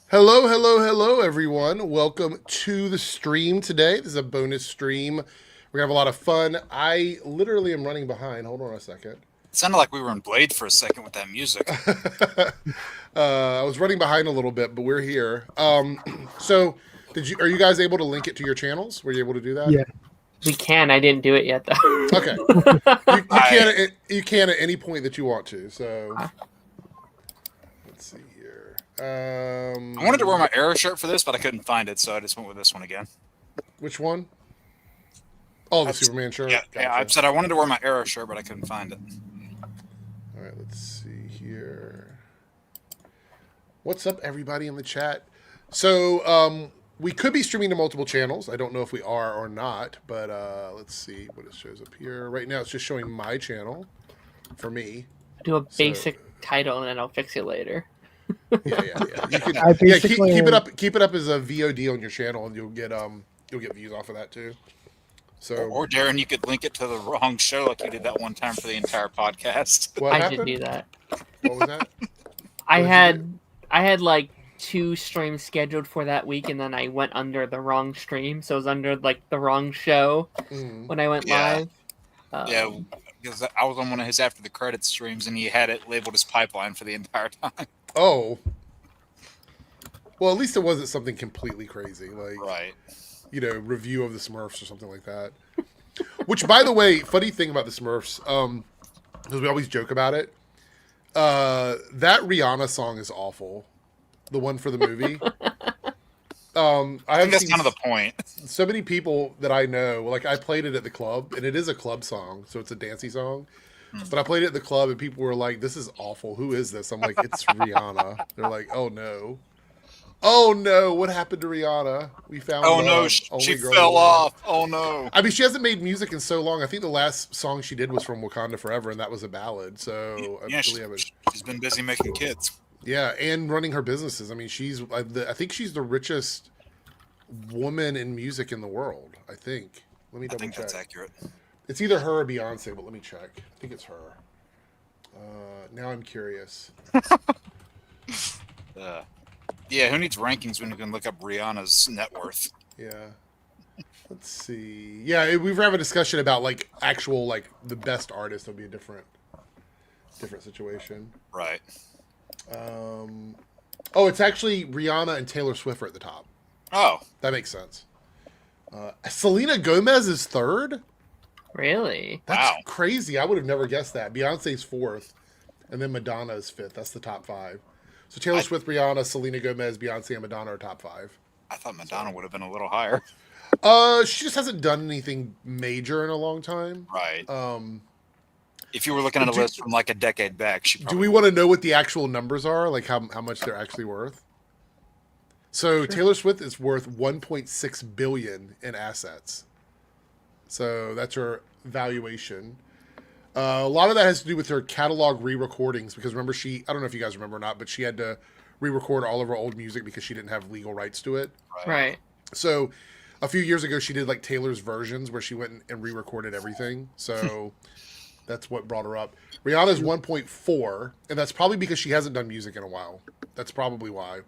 Hello, hello, hello, everyone. Welcome to the stream today. This is a bonus stream. We're going to have a lot of fun. I literally am running behind. Hold on a second. It sounded like we were in Blade for a second with that music. I was running behind a little bit, but we're here. So, are you guys able to link it to your channels? Were you able to do that? Yeah. We can. I didn't do it yet, though. Okay. You can at any point that you want to. So, let's see here. I wanted to wear my Arrow shirt for this, but I couldn't find it, so I just went with this one again. Which one? Oh, the Superman shirt? Yeah, Gotcha. I said I wanted to wear my Arrow shirt, but I couldn't find it. All right, let's see here. What's up, everybody in the chat? So, we could be streaming to multiple channels. I don't know if we are or not, but let's see what it shows up here. Right now, it's just showing my channel for me. Do a basic title, and then I'll fix it later. Yeah. You can, keep it up as a VOD on your channel, and you'll get views off of that too. So, or Darren, you could link it to the wrong show like you did that one time for the entire podcast. What I happened? did do that. What was that? I had like 2 streams scheduled for that week, and then I went under the wrong stream, so it was under like the wrong show when I went live. Yeah, because I was on one of his after the credits streams, and he had it labeled as Pipeline for the entire time. Oh. Well, at least it wasn't something completely crazy, like Right. Review of the Smurfs or something like that. Which, by the way, funny thing about the Smurfs, because we always joke about it, that Rihanna song is awful. The one for the movie. I think that's kind of the point. So many people that I know, like I played it at the club, and it is a club song, so it's a dancey song. But I played it at the club, and people were like, "This is awful. Who is this?" I'm like, "It's Rihanna." They're like, "Oh no, oh no, what happened to Rihanna? We found. Oh no, she fell off. Oh no. I mean, she hasn't made music in so long. I think the last song she did was from Wakanda Forever, and that was a ballad. So yeah, she's been busy making kids. Yeah, and running her businesses. I mean, I think she's the richest woman in music in the world. I think. Let me double check. That's accurate. It's either her or Beyonce, but let me check. I think it's her. Now I'm curious. Yeah, who needs rankings when you can look up Rihanna's net worth? Yeah. Let's see. Yeah, we were having a discussion about like actual like the best artist. It'll be a different situation. Right. Oh, it's actually Rihanna and Taylor Swift are at the top. Oh, that makes sense. Selena Gomez is third. Really? That's crazy. I would have never guessed that. Beyonce's fourth, and then Madonna is fifth. That's the top 5. So Taylor Swift, Rihanna, Selena Gomez, Beyonce, and Madonna are top 5. I thought Madonna would have been a little higher. She just hasn't done anything major in a long time. Right. If you were looking at a list from like a decade back, do we want to know what the actual numbers are? Like how much they're actually worth? So sure. Taylor Swift is worth $1.6 billion in assets. So that's her valuation. A lot of that has to do with her catalog re-recordings because remember I don't know if you guys remember or not, but she had to re-record all of her old music because she didn't have legal rights to it. Right. So a few years ago, she did like Taylor's versions where she went and re-recorded everything. So that's what brought her up. Rihanna's 1.4, and that's probably because she hasn't done music in a while. That's probably why.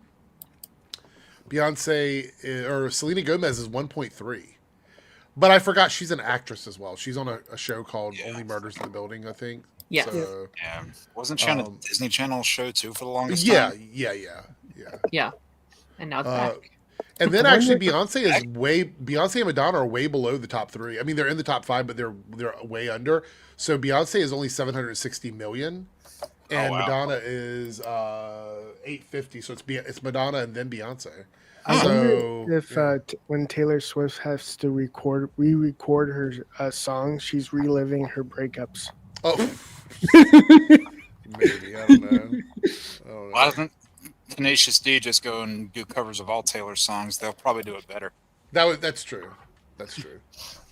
Beyonce or Selena Gomez is 1.3. But I forgot she's an actress as well. She's on a show called Only Murders in the Building, I think. Yeah. So, yeah. Wasn't she on a Disney Channel show too for the longest time? Yeah. Yeah. And now it's back. And then actually Beyonce and Madonna are way below the top 3. I mean, they're in the top 5, but they're way under. So Beyonce is only 760 million. And Madonna is 850. So it's Madonna and then Beyonce. I wonder if when Taylor Swift has to re-record her songs, she's reliving her breakups. Oh, maybe, I don't know. Why doesn't Tenacious D just go and do covers of all Taylor's songs? They'll probably do it better. That's true. That's true.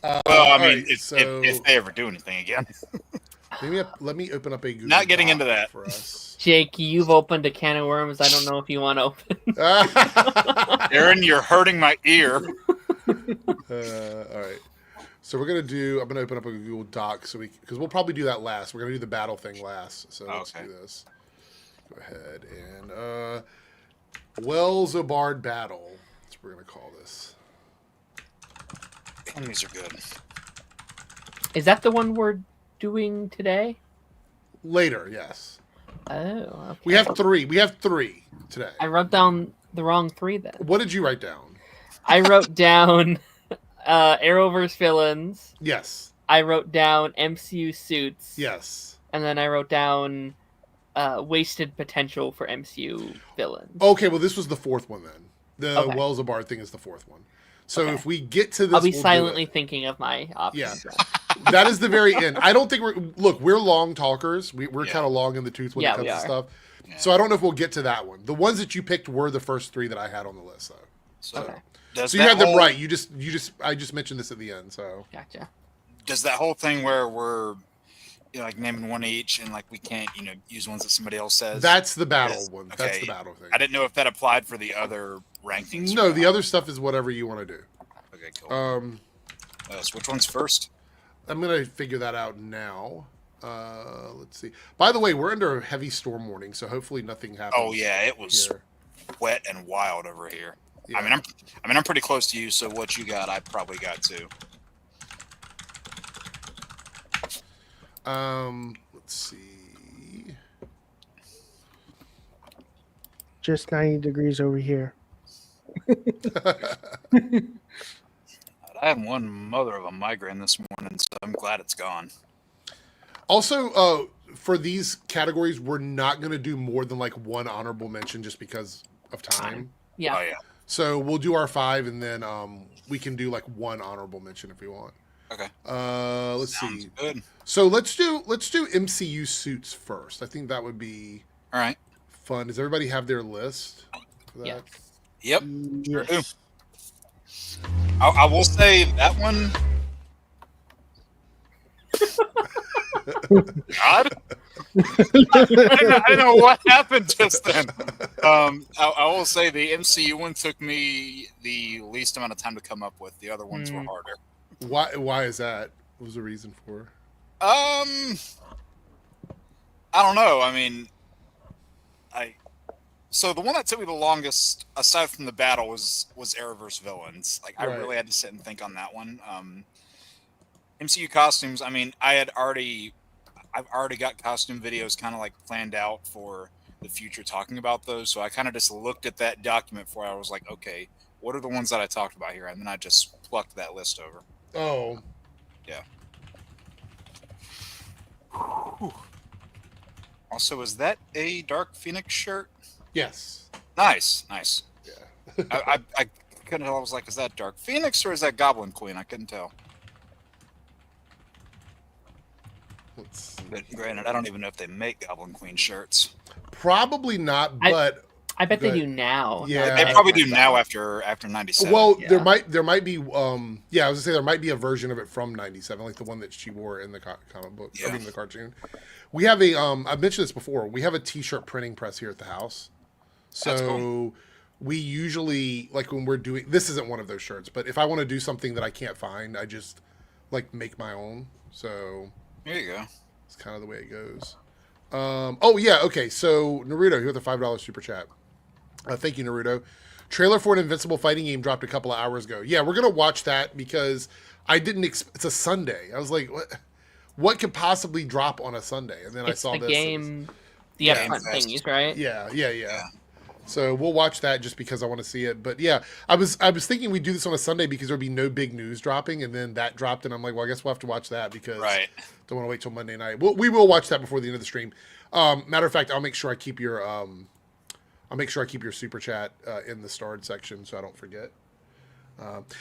Well, I mean, right, if they ever do anything again. Let me open up a Google Not getting into that for us. Jake, you've opened a can of worms. I don't know if you want to open. Aaron, you're hurting my ear. All right. So I'm gonna open up a Google Doc because we'll probably do that last. We're gonna do the battle thing last. So let's do this. Go ahead and Welzobard Battle. That's what we're going to call this. Enemies are good. Is that the one we're doing today? Later, yes. Oh, okay. We have three. We have three today. I wrote down the wrong 3 then. What did you write down? I wrote down Arrowverse villains. Yes. I wrote down MCU suits. Yes. And then I wrote down wasted potential for MCU villains. Okay, well, this was the 4th one then. The Okay. Welzobard thing is the 4th one. So Okay. if we get to this, I'll be we'll do silently it. thinking of my options. Yeah. That is the very end. I don't think we're long talkers. We're Yeah. kind of long in the tooth when Yeah, it comes we to are. stuff. Yeah. So I don't know if we'll get to that one. The ones that you picked were the first 3 that I had on the list, though. So, Okay. does So you that had them whole- right. I just mentioned this at the end. So Gotcha. Does that whole thing where we're like naming one each and like we can't use ones that somebody else says? that's the battle Yes. one. Okay. That's the battle thing. I didn't know if that applied for the other rankings. No, or the not. other stuff is whatever you want to do. Okay, cool. So which one's first? I'm gonna figure that out now. Let's see. By the way, we're under a heavy storm warning, so hopefully nothing happens. Oh yeah, it was here. wet and wild over here. Yeah. I mean, I'm pretty close to you. So what you got, I probably got too. Let's see. Just 90 degrees over here. I had one mother of a migraine this morning, so I'm glad it's gone. Also, for these categories, we're not going to do more than like one honorable mention just because of time. Yeah. Oh yeah. So we'll do our 5, and then we can do like one honorable mention if we want. Okay. Let's Sounds see. good. So let's do MCU suits first. I think that would be All right. fun. Does everybody have their list for that? Yeah. Yep. Sure do. Yes. I will say that one. God, I don't know what happened just then. I will say the MCU one took me the least amount of time to come up with. The other ones were harder. Why is that? What was the reason for? I don't know. I mean, so the one that took me the longest, aside from the battle, was Arrowverse villains. Like I Right. really had to sit and think on that one. MCU costumes. I mean, I've already got costume videos kind of like planned out for the future, talking about those. So I kind of just looked at that document before I was like, okay, what are the ones that I talked about here? And then I just plucked that list over. Oh, Yeah. Also, is that a Dark Phoenix shirt? yes. Nice. Yeah. I couldn't tell. I was like, is that Dark Phoenix or is that Goblin Queen? I couldn't tell. Let's see. But granted, I don't even know if they make Goblin Queen shirts. Probably not, I- but I bet they Good. do now. Yeah. They probably do now after 97. well, Yeah. there might be. Yeah, I was gonna say there might be a version of it from '97, like the one that she wore in the comic book. I Yeah. mean, the cartoon. We have a. I've mentioned this before. We have a T-shirt printing press here at the house. That's So cool. we usually like when we're doing. This isn't one of those shirts, but if I want to do something that I can't find, I just like make my own. So There you go. it's kind of the way it goes. Oh yeah, okay. So Naruto, here with a $5 super chat. Thank you, Naruto. Trailer for an Invincible fighting game dropped a couple of hours ago. Yeah, we're gonna watch that because I didn't. It's a Sunday. I was like, what could possibly drop on a Sunday? And then I It's saw the this. game, the Yeah. upfront Fest. thingies, right? Yeah. So we'll watch that just because I want to see it. But yeah, I was thinking we'd do this on a Sunday because there'd be no big news dropping, and then that dropped, and I'm like, well, I guess we'll have to watch that because Right. don't want to wait till Monday night. We will watch that before the end of the stream. Matter of fact, I'll make sure I keep your super chat in the starred section so I don't forget.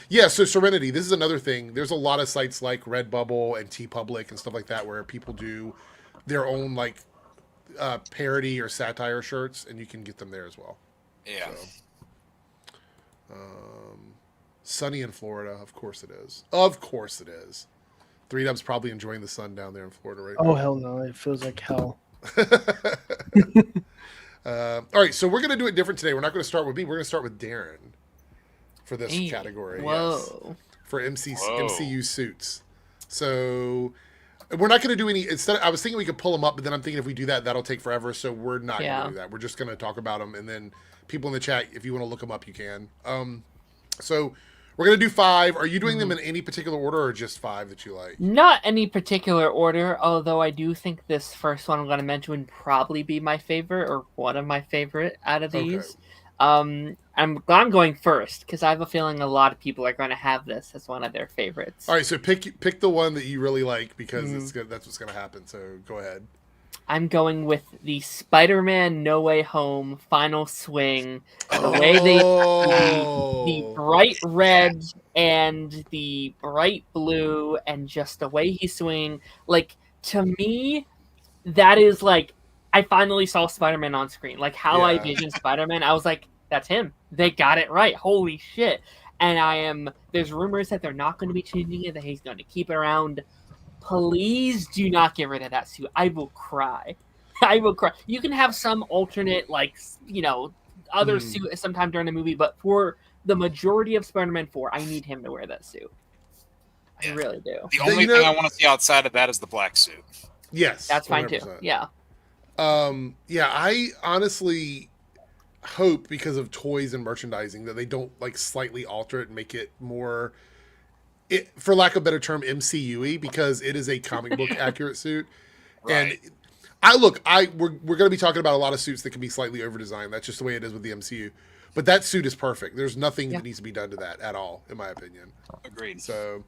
Yeah, so Serenity, this is another thing. There's a lot of sites like Redbubble and TeePublic and stuff like that where people do their own like parody or satire shirts, and you can get them there as well. Yeah. So, sunny in Florida, of course it is. Of course it is. 3Dub's probably enjoying the sun down there in Florida right Oh now. hell no! It feels like hell. All right, so we're going to do it different today. We're not going to start with me. We're going to start with Darren for this Hey, category. Whoa. Yes, for Whoa. MCU suits. So We're not going to do any. Instead, I was thinking we could pull them up, but then I'm thinking if we do that, that'll take forever. So we're not going to do that. We're just going to talk about them, and then people in the chat, if you want to look them up, you can. So we're going to do 5. Are you doing them in any particular order, or just 5 that you like? Not any particular order, although I do think this first one I'm going to mention would probably be my favorite, or one of my favorite out of these. Okay. I'm going first because I have a feeling a lot of people are going to have this as one of their favorites. All right, so pick the one that you really like because it's good. That's what's going to happen. So go ahead. I'm going with the Spider-Man No Way Home final swing. The way they the bright red and the bright blue and just the way he's swinging. Like, to me, that is like, I finally saw Spider-Man on screen. Like, how I visioned Spider-Man, I was like, that's him. They got it right. Holy shit. And there's rumors that they're not going to be changing it, that he's going to keep it around. Please do not get rid of that suit. I will cry. I will cry. You can have some alternate, other suit sometime during the movie, but for the majority of Spider-Man 4, I need him to wear that suit. I really do. The only thing I want to see outside of that is the black suit. Yes. That's fine 100%. Too. Yeah. I honestly hope, because of toys and merchandising, that they don't slightly alter it and make it more, for lack of a better term, MCU-y, because it is a comic book accurate suit. Right. And we're going to be talking about a lot of suits that can be slightly over designed. That's just the way it is with the MCU. But that suit is perfect. There's nothing that needs to be done to that at all, in my opinion. Agreed. So,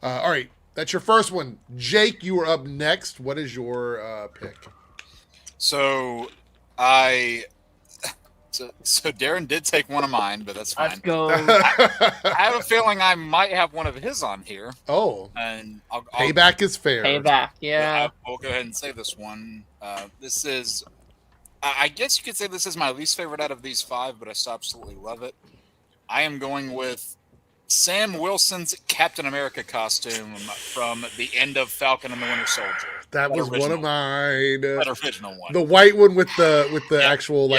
all right, that's your first one. Jake, you are up next. What is your pick? So Darren did take one of mine, but that's fine. Let's go. I have a feeling I might have one of his on here. Oh. And payback is fair. Payback, yeah. I'll go ahead and say this one. This is, I guess you could say this is my least favorite out of these 5, but I still absolutely love it. I am going with Sam Wilson's Captain America costume from the end of Falcon and the Winter Soldier. That was one of mine. That original one. The white one with the actual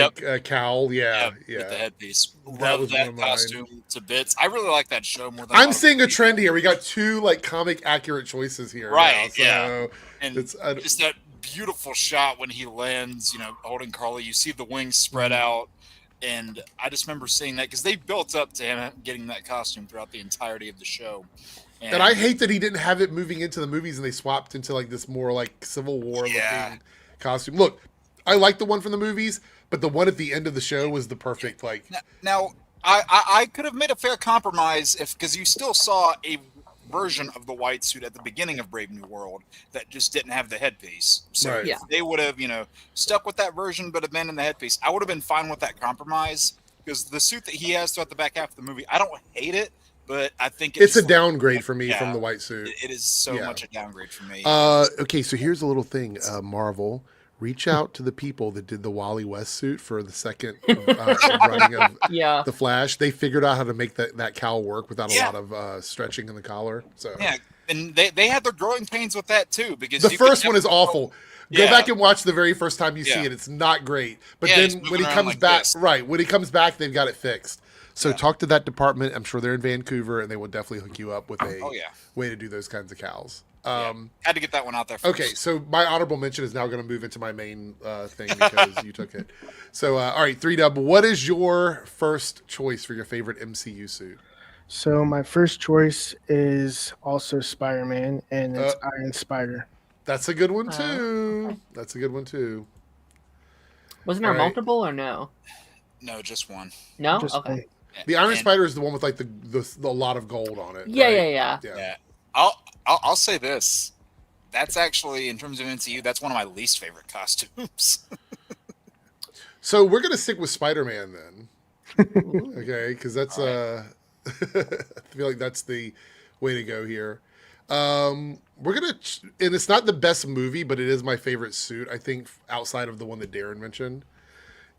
cowl. Yeah, yeah. With the headpiece. That Love was that one of mine. costume to bits. I really like that show more than I'm seeing a trend here. We got 2 comic accurate choices here. Right. Now, so yeah. And just that beautiful shot when he lands, holding Carly. You see the wings spread out. And I just remember seeing that because they built up to him getting that costume throughout the entirety of the show. And I hate that he didn't have it moving into the movies and they swapped into this more Civil War looking costume. Look, I like the one from the movies, but the one at the end of the show was the perfect Now, I could have made a fair compromise because you still saw a version of the white suit at the beginning of Brave New World that just didn't have the headpiece. So if they would have, stuck with that version but abandoned the headpiece, I would have been fine with that compromise because the suit that he has throughout the back half of the movie, I don't hate it, but I think it's a downgrade for me from the white suit. It is so much a downgrade for me. Okay, so here's a little thing, Marvel. Reach out to the people that did the Wally West suit for the second running of the Flash. They figured out how to make that cowl work without a lot of stretching in the collar. So and they had their growing pains with that too because the first one is awful. Go back and watch the very first time you see it. It's not great. But then when he comes back, when he comes back, they've got it fixed. So talk to that department. I'm sure they're in Vancouver, and they will definitely hook you up with a way to do those kinds of cowls. Had to get that one out there first. Okay, so my honorable mention is now going to move into my main thing because you took it. So, all right, 3Dub, what is your first choice for your favorite MCU suit? So my first choice is also Spider-Man, and it's Iron Spider. That's a good one, too. That's a good one, too. Wasn't there multiple or no? No, just one. No? Just okay. one. The Iron Spider is the one with the lot of gold on it. Yeah. I'll say this. That's actually, in terms of MCU, that's one of my least favorite costumes. So we're going to stick with Spider-Man then. Okay, because that's I feel like that's the way to go here. We're going to, and it's not the best movie, but it is my favorite suit, I think, outside of the one that Darren mentioned,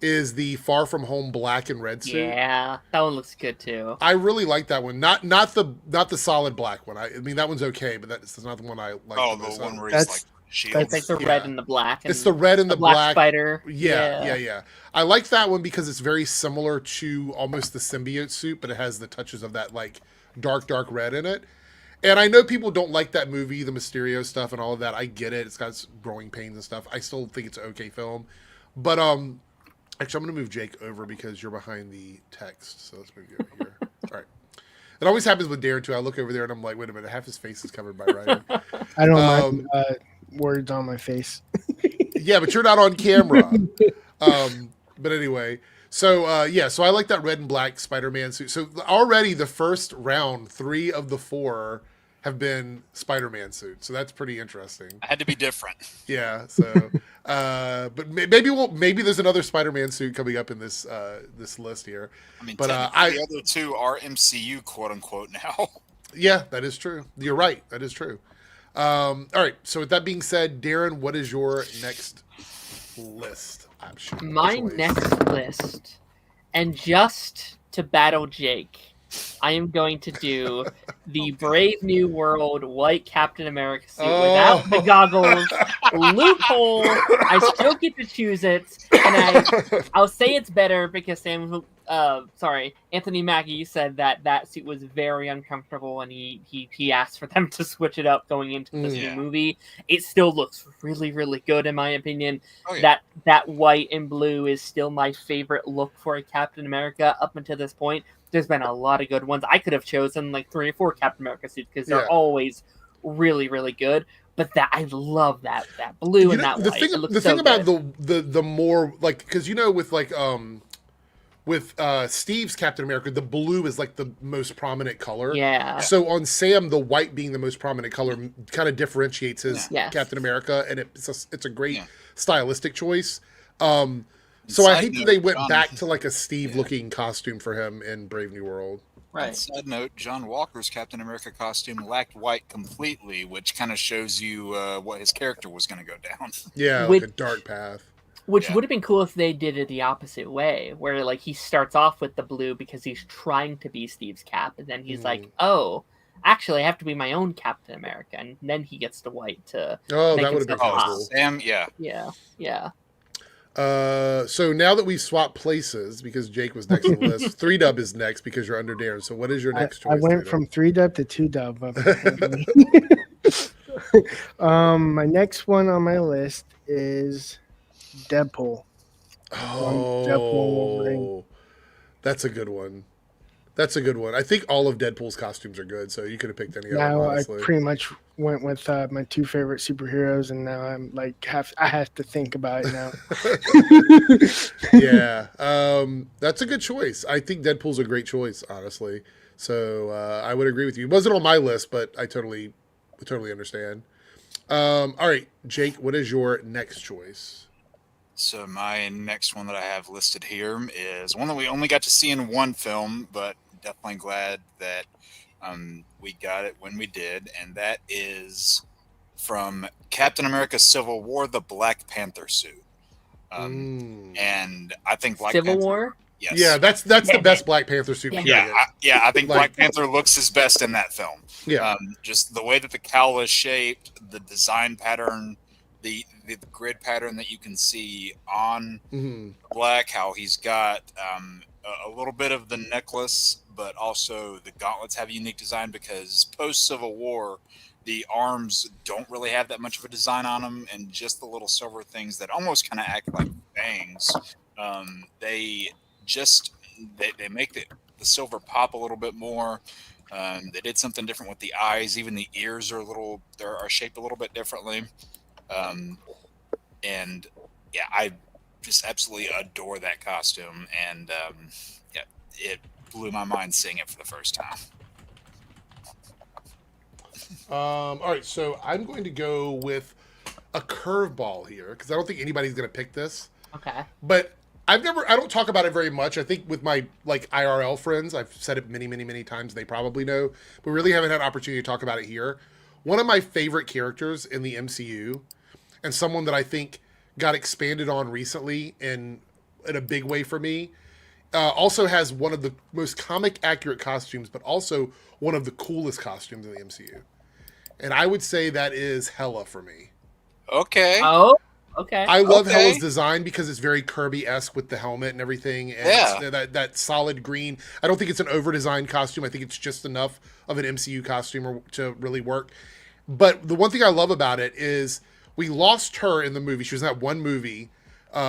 is the Far From Home black and red suit. Yeah, that one looks good too. I really like that one. Not the solid black one. I mean, that one's okay, but that's not the one I like. Oh, the one where he's shield. It's like the red and the black. And it's the red and the black spider. Yeah. I like that one because it's very similar to almost the symbiote suit, but it has the touches of that dark red in it. And I know people don't like that movie, the Mysterio stuff and all of that. I get it. It's got growing pains and stuff. I still think it's an okay film. But actually, I'm going to move Jake over because you're behind the text. So let's move you over here. All right. It always happens with Darren, too. I look over there and I'm like, wait a minute. Half his face is covered by writing. I don't like words on my face. Yeah, but you're not on camera. But anyway. So, so I like that red and black Spider-Man suit. So already the first round, 3 of the 4 have been Spider-Man suits. So that's pretty interesting. I had to be different. Yeah. So, but maybe there's another Spider-Man suit coming up in this this list here. I mean, but the other 2 are MCU quote unquote now. Yeah, that is true. You're right. That is true. All right. So with that being said, Darren, what is your next list? My next list, and just to battle Jake, I am going to do the Brave New World white Captain America suit without the goggles. Loophole. I still get to choose it, and I'll say it's better because Anthony Mackie said that suit was very uncomfortable, and he asked for them to switch it up going into this new movie. It still looks really, really good in my opinion. Oh, yeah. That white and blue is still my favorite look for a Captain America up until this point. There's been a lot of good ones. I could have chosen like 3 or 4 Captain America suits because they're always really, really good. But I love that blue and that white. The thing about the more like, because with Steve's Captain America, the blue is like the most prominent color. Yeah. So on Sam, the white being the most prominent color kind of differentiates his Captain America, and it's a great stylistic choice. So I hate that they went back to like a Steve-looking costume for him in Brave New World. Right. Side note, John Walker's Captain America costume lacked white completely, which kind of shows you what his character was going to go down. Yeah, like a dark path. Which would have been cool if they did it the opposite way, where like he starts off with the blue because he's trying to be Steve's Cap, and then he's like, oh, actually I have to be my own Captain America, and then he gets the white to make that would have been cool. Sam, yeah. So now that we've swapped places, because Jake was next on the list, 3-Dub is next because you're under Darren. So what is your next choice? I went from 3-Dub to 2-Dub. My next one on my list is Deadpool. Oh, that's a good one. I think all of Deadpool's costumes are good, so you could have picked any of them. Now I pretty much went with my 2 favorite superheroes, and now I'm like I have to think about it now. Yeah, that's a good choice. I think Deadpool's a great choice, honestly. So I would agree with you. It wasn't on my list, but I totally understand. All right, Jake, what is your next choice? So my next one that I have listed here is one that we only got to see in one film, but definitely glad that we got it when we did, and that is from Captain America Civil War, the Black Panther suit. And I think Civil War? Yes. Yeah, that's the best Black Panther suit. I think Black Panther looks his best in that film. Yeah. Just the way that the cowl is shaped, the design pattern, the grid pattern that you can see on Black, how he's got a little bit of the necklace, but also the gauntlets have a unique design because post-Civil War, the arms don't really have that much of a design on them, and just the little silver things that almost kind of act like fangs. They make the silver pop a little bit more. They did something different with the eyes. Even the ears are shaped a little bit differently. And yeah, I just absolutely adore that costume, and it blew my mind seeing it for the first time. All right, so I'm going to go with a curveball here because I don't think anybody's going to pick this. Okay. But I don't talk about it very much. I think with my IRL friends, I've said it many, many, many times. They probably know, but really haven't had an opportunity to talk about it here. One of my favorite characters in the MCU, and someone that I think got expanded on recently in a big way for me, also has one of the most comic accurate costumes, but also one of the coolest costumes in the MCU. And I would say that is Hela for me. Okay. Oh, Okay. I love Okay. Hela's design because it's very Kirby-esque with the helmet and everything, and it's that solid green. I don't think it's an over-designed costume. I think it's just enough of an MCU costume to really work. But the one thing I love about it is we lost her in the movie. She was in that one movie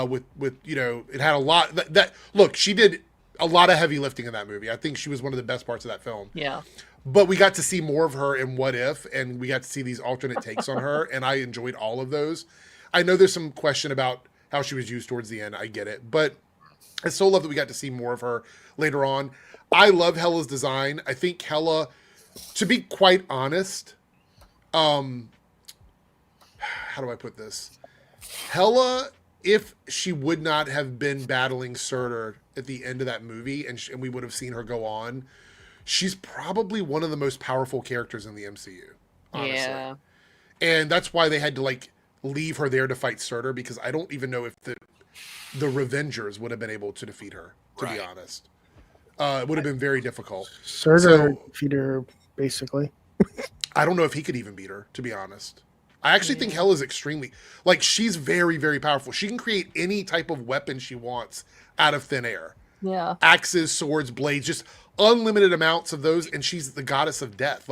with it had a lot that look. She did a lot of heavy lifting in that movie. I think she was one of the best parts of that film. Yeah. But we got to see more of her in What If, and we got to see these alternate takes on her, and I enjoyed all of those. I know there's some question about how she was used towards the end. I get it. But I still love that we got to see more of her later on. I love Hela's design. I think Hela, to be quite honest, how do I put this? Hela, if she would not have been battling Surtur at the end of that movie, and we would have seen her go on, she's probably one of the most powerful characters in the MCU, honestly. Yeah. And that's why they had to leave her there to fight Surtur, because I don't even know if the Revengers would have been able to defeat her, to be honest. It would have been very difficult. Surtur defeated her, basically. I don't know if he could even beat her, to be honest. I actually think Hela's extremely... she's very, very powerful. She can create any type of weapon she wants out of thin air. Yeah. Axes, swords, blades, just unlimited amounts of those, and she's the goddess of death.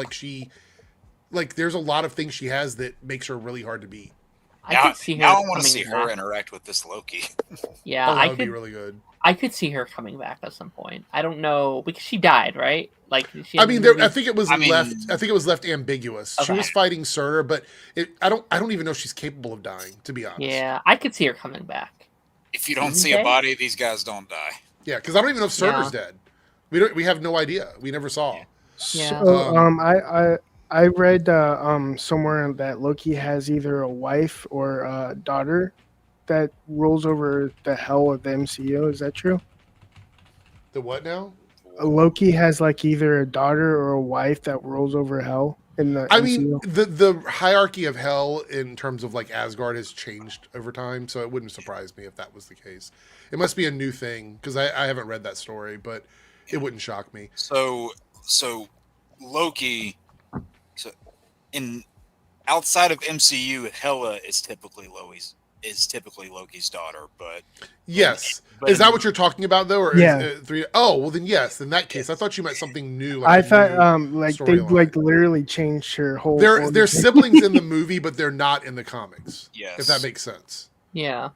There's a lot of things she has that makes her really hard to beat. I want to see her interact with this Loki. Yeah, that would be really good. I could see her coming back at some point. I don't know, because she died, right? I think it was left. I think it was left ambiguous. Okay. She was fighting Surtur, but I don't even know if she's capable of dying, to be honest. Yeah, I could see her coming back. If you don't see a body, these guys don't die. Yeah, because I don't even know if Surtur's dead. We have no idea. We never saw. Yeah. So, I read somewhere that Loki has either a wife or a daughter that rules over the hell of the MCU. Is that true? The what now? Loki has either a daughter or a wife that rules over hell in the MCU. The hierarchy of hell in terms of Asgard has changed over time, so it wouldn't surprise me if that was the case. It must be a new thing, because I haven't read that story, but it wouldn't shock me. So Loki, outside of MCU, Hela is typically Loki's daughter, but yes. Is that what you're talking about, though? Or is it oh, well then yes. In that case, I thought you meant something new. I thought they literally changed her whole. They're siblings in the movie, but they're not in the comics. Yes, if that makes sense. Yeah.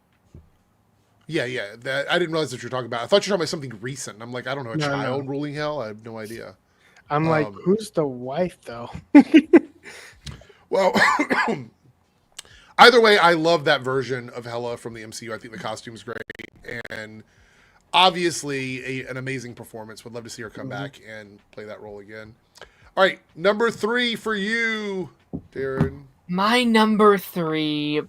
Yeah. That I didn't realize what you're talking about. I thought you were talking about something recent. I'm like, I don't know, child ruling hell. I have no idea. I'm who's the wife though? Well, either way, I love that version of Hela from the MCU. I think the costume is great, and obviously an amazing performance. Would love to see her come back and play that role again. All right, number 3 for you, Darren. My number 3,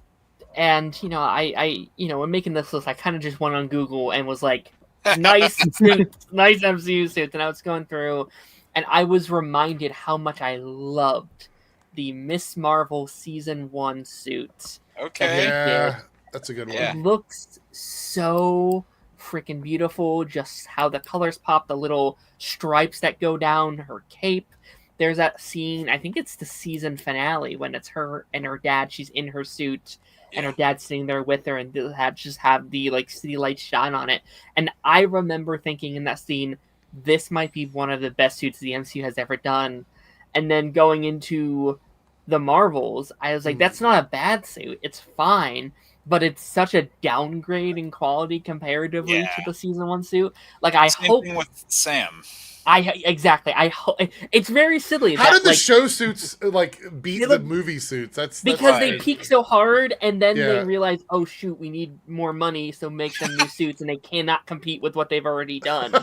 and I when making this list, I kind of just went on Google and was like, nice suits, nice MCU suits, and I was going through, and I was reminded how much I loved the Miss Marvel season 1 suit. Okay. Yeah, that's a good one. It looks so freaking beautiful. Just how the colors pop, the little stripes that go down her cape. There's that scene, I think it's the season finale, when it's her and her dad. She's in her suit, and her dad's sitting there with her, and they'll just have the city lights shine on it. And I remember thinking in that scene, this might be one of the best suits the MCU has ever done. And then going into the Marvels, I was like, that's not a bad suit. It's fine, but it's such a downgrade in quality comparatively to the season 1 suit. Same thing with Sam. Exactly. I hope it's very silly. How did the show suits beat the movie suits? That's because they peak so hard, and then they realize, oh shoot, we need more money, so make them new suits, and they cannot compete with what they've already done.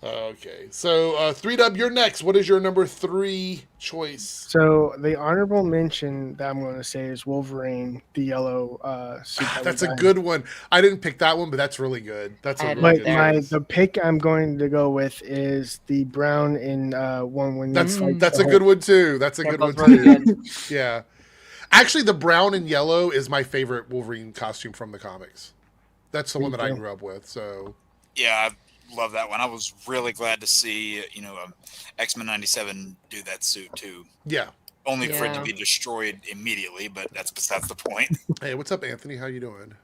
Okay, so 3Dub, you're next. What is your number 3 choice? So the honorable mention that I'm going to say is Wolverine, the yellow suit. That's a good one. I didn't pick that one, but that's really good. That's a really good the pick I'm going to go with is the brown in one when that's a good one too. That's a good one too. Yeah, actually, the brown and yellow is my favorite Wolverine costume from the comics. That's the one that I grew up with. So yeah. Love that one. I was really glad to see, X-Men 97 do that suit too. Yeah. only for it to Yeah. be destroyed immediately. But that's besides the point. Hey, what's up, Anthony? How you doing?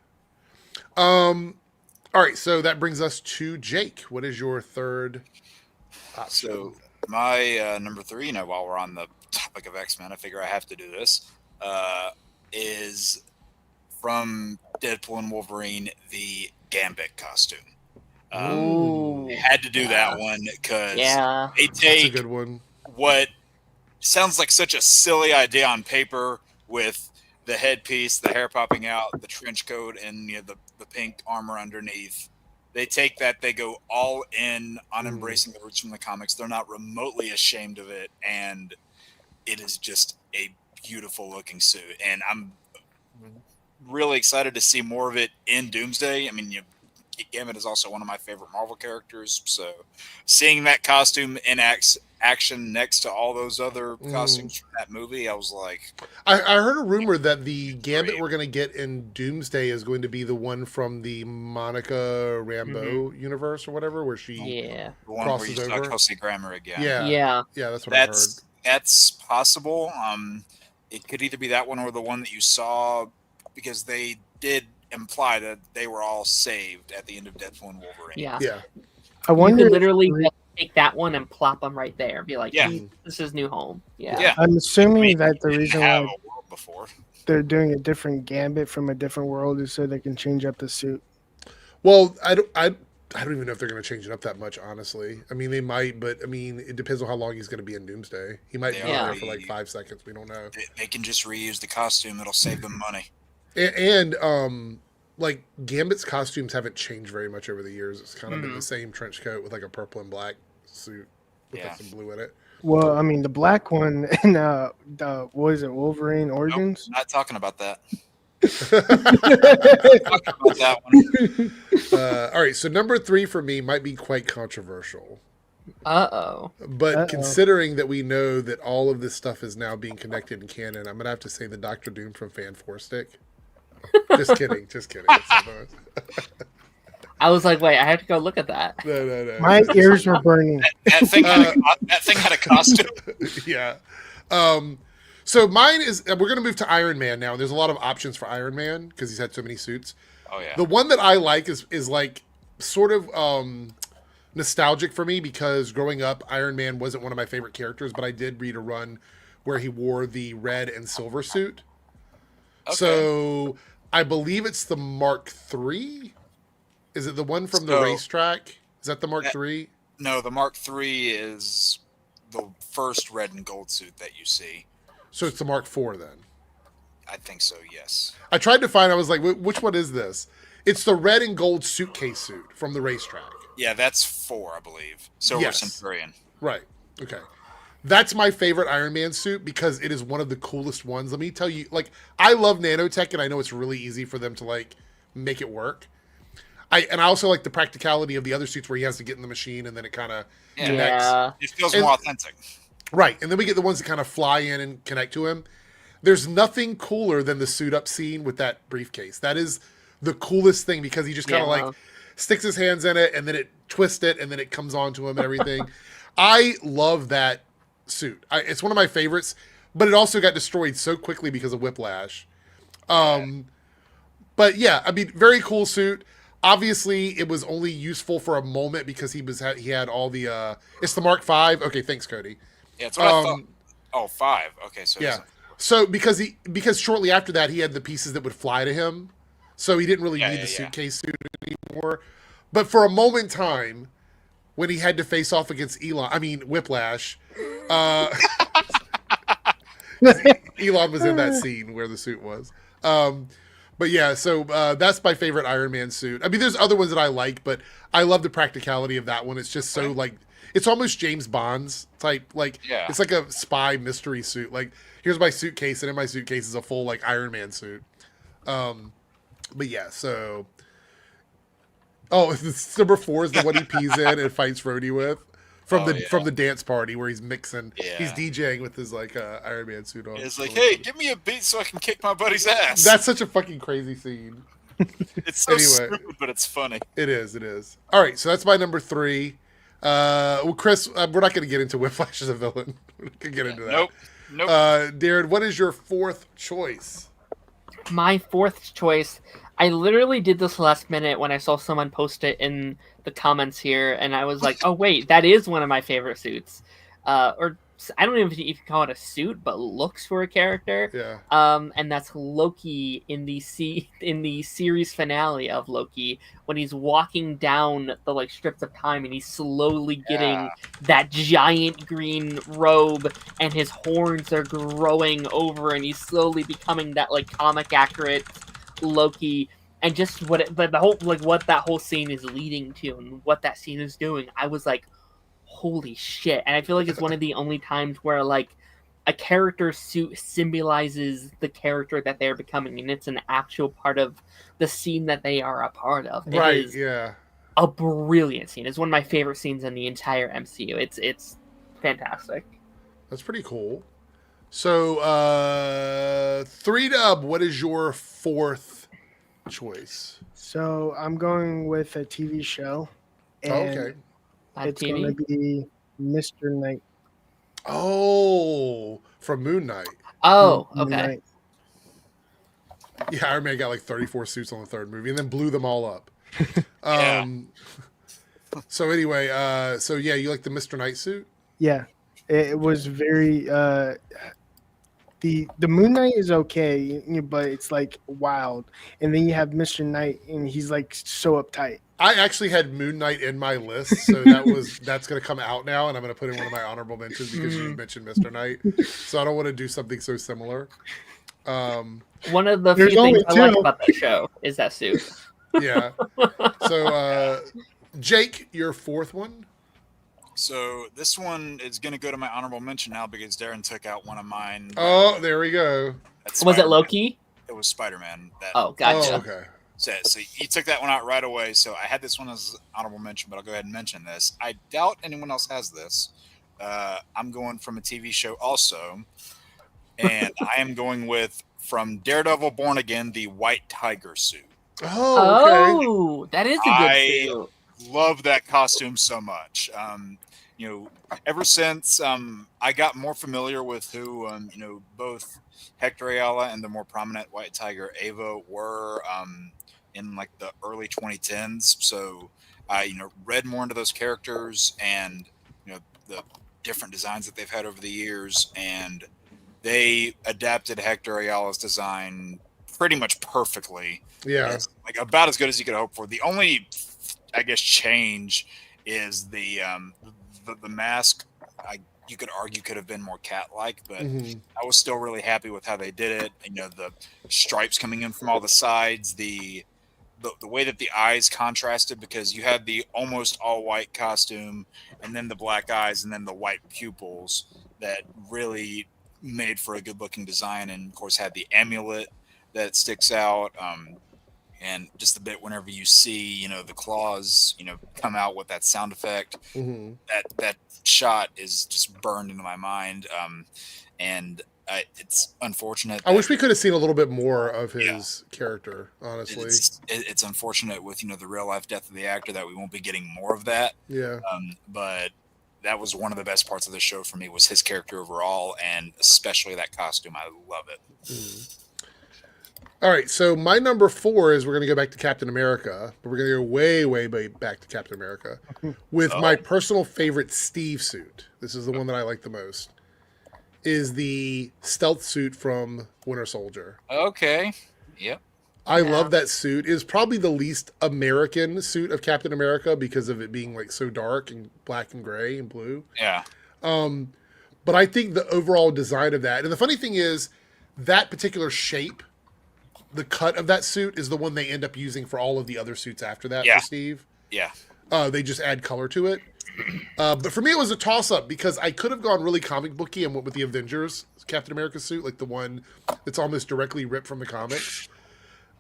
All right, so that brings us to Jake. What is your third option? So my number 3, while we're on the topic of X-Men, I figure I have to do this. Is from Deadpool and Wolverine, the Gambit costume. Ooh. Had to do that one because Yeah. they That's a take good one. what sounds like such a silly idea on paper with the headpiece, the hair popping out, the trench coat, and the pink armor underneath. They take that, they go all in on embracing the roots from the comics. They're not remotely ashamed of it, and it is just a beautiful looking suit. And I'm really excited to see more of it in Doomsday. I mean, Gambit is also one of my favorite Marvel characters, so seeing that costume in action next to all those other costumes from that movie, I was like, I heard a rumor that the Gambit we're going to get in Doomsday is going to be the one from the Monica Rambeau universe or whatever, where she Yeah. the one where you crosses saw over. Kelsey Grammer again. Yeah, that's what I heard. That's possible. It could either be that one or the one that you saw, because they did imply that they were all saved at the end of Deadpool and Wolverine. Yeah. I You wonder. could literally just take that one and plop them right there. Be like, Yeah. this is new home. Yeah. Yeah. I'm assuming that the Didn't reason have why a world before. they're doing a different Gambit from a different world is so they can change up the suit. Well, I don't even know if they're going to change it up that much, honestly. I mean, they might, but I mean, it depends on how long he's going to be in Doomsday. He might be in there for like 5 seconds. We don't know. They can just reuse the costume. It'll save them money. And like Gambit's costumes haven't changed very much over the years. It's kind of been the same trench coat with like a purple and black suit with like some blue in it. Well, I mean, the black one in the what is it, Wolverine Origins? Not talking about that. Talking about that one. All right, so number 3 for me might be quite controversial. But considering that we know that all of this stuff is now being connected in canon, I'm gonna have to say the Doctor Doom from Fan 4 Stick. Just kidding. I was like, wait, I have to go look at that. No. My ears were burning. That thing had a costume. Yeah. So mine is, we're going to move to Iron Man now. There's a lot of options for Iron Man because he's had so many suits. Oh, yeah. The one that I like is like sort of nostalgic for me because growing up, Iron Man wasn't one of my favorite characters, but I did read a run where he wore the red and silver suit. Okay. So I believe it's the Mark III. Is it the one from the racetrack? Is that the Mark III? No, the Mark III is the first red and gold suit that you see. So it's the Mark IV then? I think so, yes. I tried to find, I was like, which one is this? It's the red and gold suitcase suit from the racetrack. Yeah, that's 4, I believe. Silver Centurion. Right. Okay. That's my favorite Iron Man suit because it is one of the coolest ones. Let me tell you, like, I love nanotech, and I know it's really easy for them to, like, make it work. I also like the practicality of the other suits where he has to get in the machine and then it kind of connects. Yeah. It feels more authentic. Right. And then we get the ones that kind of fly in and connect to him. There's nothing cooler than the suit up scene with that briefcase. That is the coolest thing because he just kind of like sticks his hands in it and then it twists it and then it comes onto him and everything. I love that suit. It's one of my favorites, but it also got destroyed so quickly because of Whiplash. But yeah, I mean, very cool suit. Obviously, it was only useful for a moment because he had all the. It's the Mark V. Okay, thanks, Cody. Yeah, it's what I thought. Oh, 5. Okay, so yeah. So because shortly after that he had the pieces that would fly to him, so he didn't really need the suitcase suit anymore. But for a moment in time, when he had to face off against Whiplash, Elon was in that scene where the suit was. But yeah, so that's my favorite Iron Man suit. I mean, there's other ones that I like, but I love the practicality of that one. It's just so like, it's almost James Bond's type. Like, it's like a spy mystery suit. Like, here's my suitcase, and in my suitcase is a full like Iron Man suit. But yeah, so number 4 is the one he pees in and fights Rhodey with from the dance party where he's mixing. Yeah. He's DJing with his like Iron Man suit on. It's like, hey, give me a beat so I can kick my buddy's ass. That's such a fucking crazy scene. It's so stupid, but it's funny. It is. All right, so that's my number 3. Well, Chris, we're not going to get into Whiplash as a villain. We're not going to get into that. Nope. Nope. Darren, what is your fourth choice? My fourth choice, I literally did this last minute when I saw someone post it in the comments here, and I was like, oh wait, that is one of my favorite suits. Or I don't even know if you can call it a suit, but looks for a character. Yeah. And that's Loki in the series finale of Loki, when he's walking down the like strips of time and he's slowly getting that giant green robe and his horns are growing over and he's slowly becoming that like comic accurate Loki. And just what that whole scene is leading to and what that scene is doing, I was like, holy shit. And I feel like it's one of the only times where like a character's suit symbolizes the character that they're becoming, and it's an actual part of the scene that they are a part of. It is a brilliant scene. It's one of my favorite scenes in the entire MCU. It's fantastic. That's pretty cool. So 3Dub, what is your fourth choice? So I'm going with a TV show. And Okay. it's going to be Mr. Knight. Oh, from Moon Knight. Oh, Moon okay. Knight. Yeah, Iron Man got like 34 suits on the third movie and then blew them all up. So anyway, so yeah, you like the Mr. Knight suit? Yeah, it was very. The Moon Knight is okay, but it's like wild, and then you have Mr. Knight, and he's like so uptight. I actually had Moon Knight in my list, so that's going to come out now, and I'm going to put in one of my honorable mentions because you mentioned Mr. Knight. So I don't want to do something so similar. One of the few things I like about that show is that suit. Yeah. So Jake, your fourth one. So this one is going to go to my honorable mention now because Darren took out one of mine. Oh, there we go. Was it Loki? It was Spider-Man. Oh, gotcha. Oh, okay. So he took that one out right away. So I had this one as honorable mention, but I'll go ahead and mention this. I doubt anyone else has this. I'm going from a TV show also, and I am going with from Daredevil Born Again, the White Tiger suit. Oh, okay. Oh, that is a good suit. Love that costume so much. Ever since I got more familiar with who both Hector Ayala and the more prominent White Tiger Ava were in like the early 2010s. So I read more into those characters and the different designs that they've had over the years, and they adapted Hector Ayala's design pretty much perfectly. Yeah, it's like about as good as you could hope for. The only, I guess, change is the mask. You could argue could have been more cat-like, but I was still really happy with how they did it. The stripes coming in from all the sides, the way that the eyes contrasted, because you had the almost all-white costume, and then the black eyes, and then the white pupils that really made for a good-looking design, and of course had the amulet that sticks out. And just a bit whenever you see, the claws, come out with that sound effect, that shot is just burned into my mind. And it's unfortunate. I wish we could have seen a little bit more of his character, honestly. It's unfortunate with, the real life death of the actor that we won't be getting more of that. Yeah. But that was one of the best parts of the show for me, was his character overall, and especially that costume. I love it. All right, so my number 4 is we're going to go back to Captain America, but we're going to go way, way, way back to Captain America with my personal favorite Steve suit. This is the one that I like the most. Is the stealth suit from Winter Soldier. Okay. Yep. I love that suit. It's probably the least American suit of Captain America because of it being like so dark and black and gray and blue. Yeah. But I think the overall design of that, and the funny thing is that particular shape, the cut of that suit is the one they end up using for all of the other suits after that for Steve. Yeah. They just add color to it. But for me, it was a toss-up because I could have gone really comic booky and went with the Avengers Captain America suit, like the one that's almost directly ripped from the comics.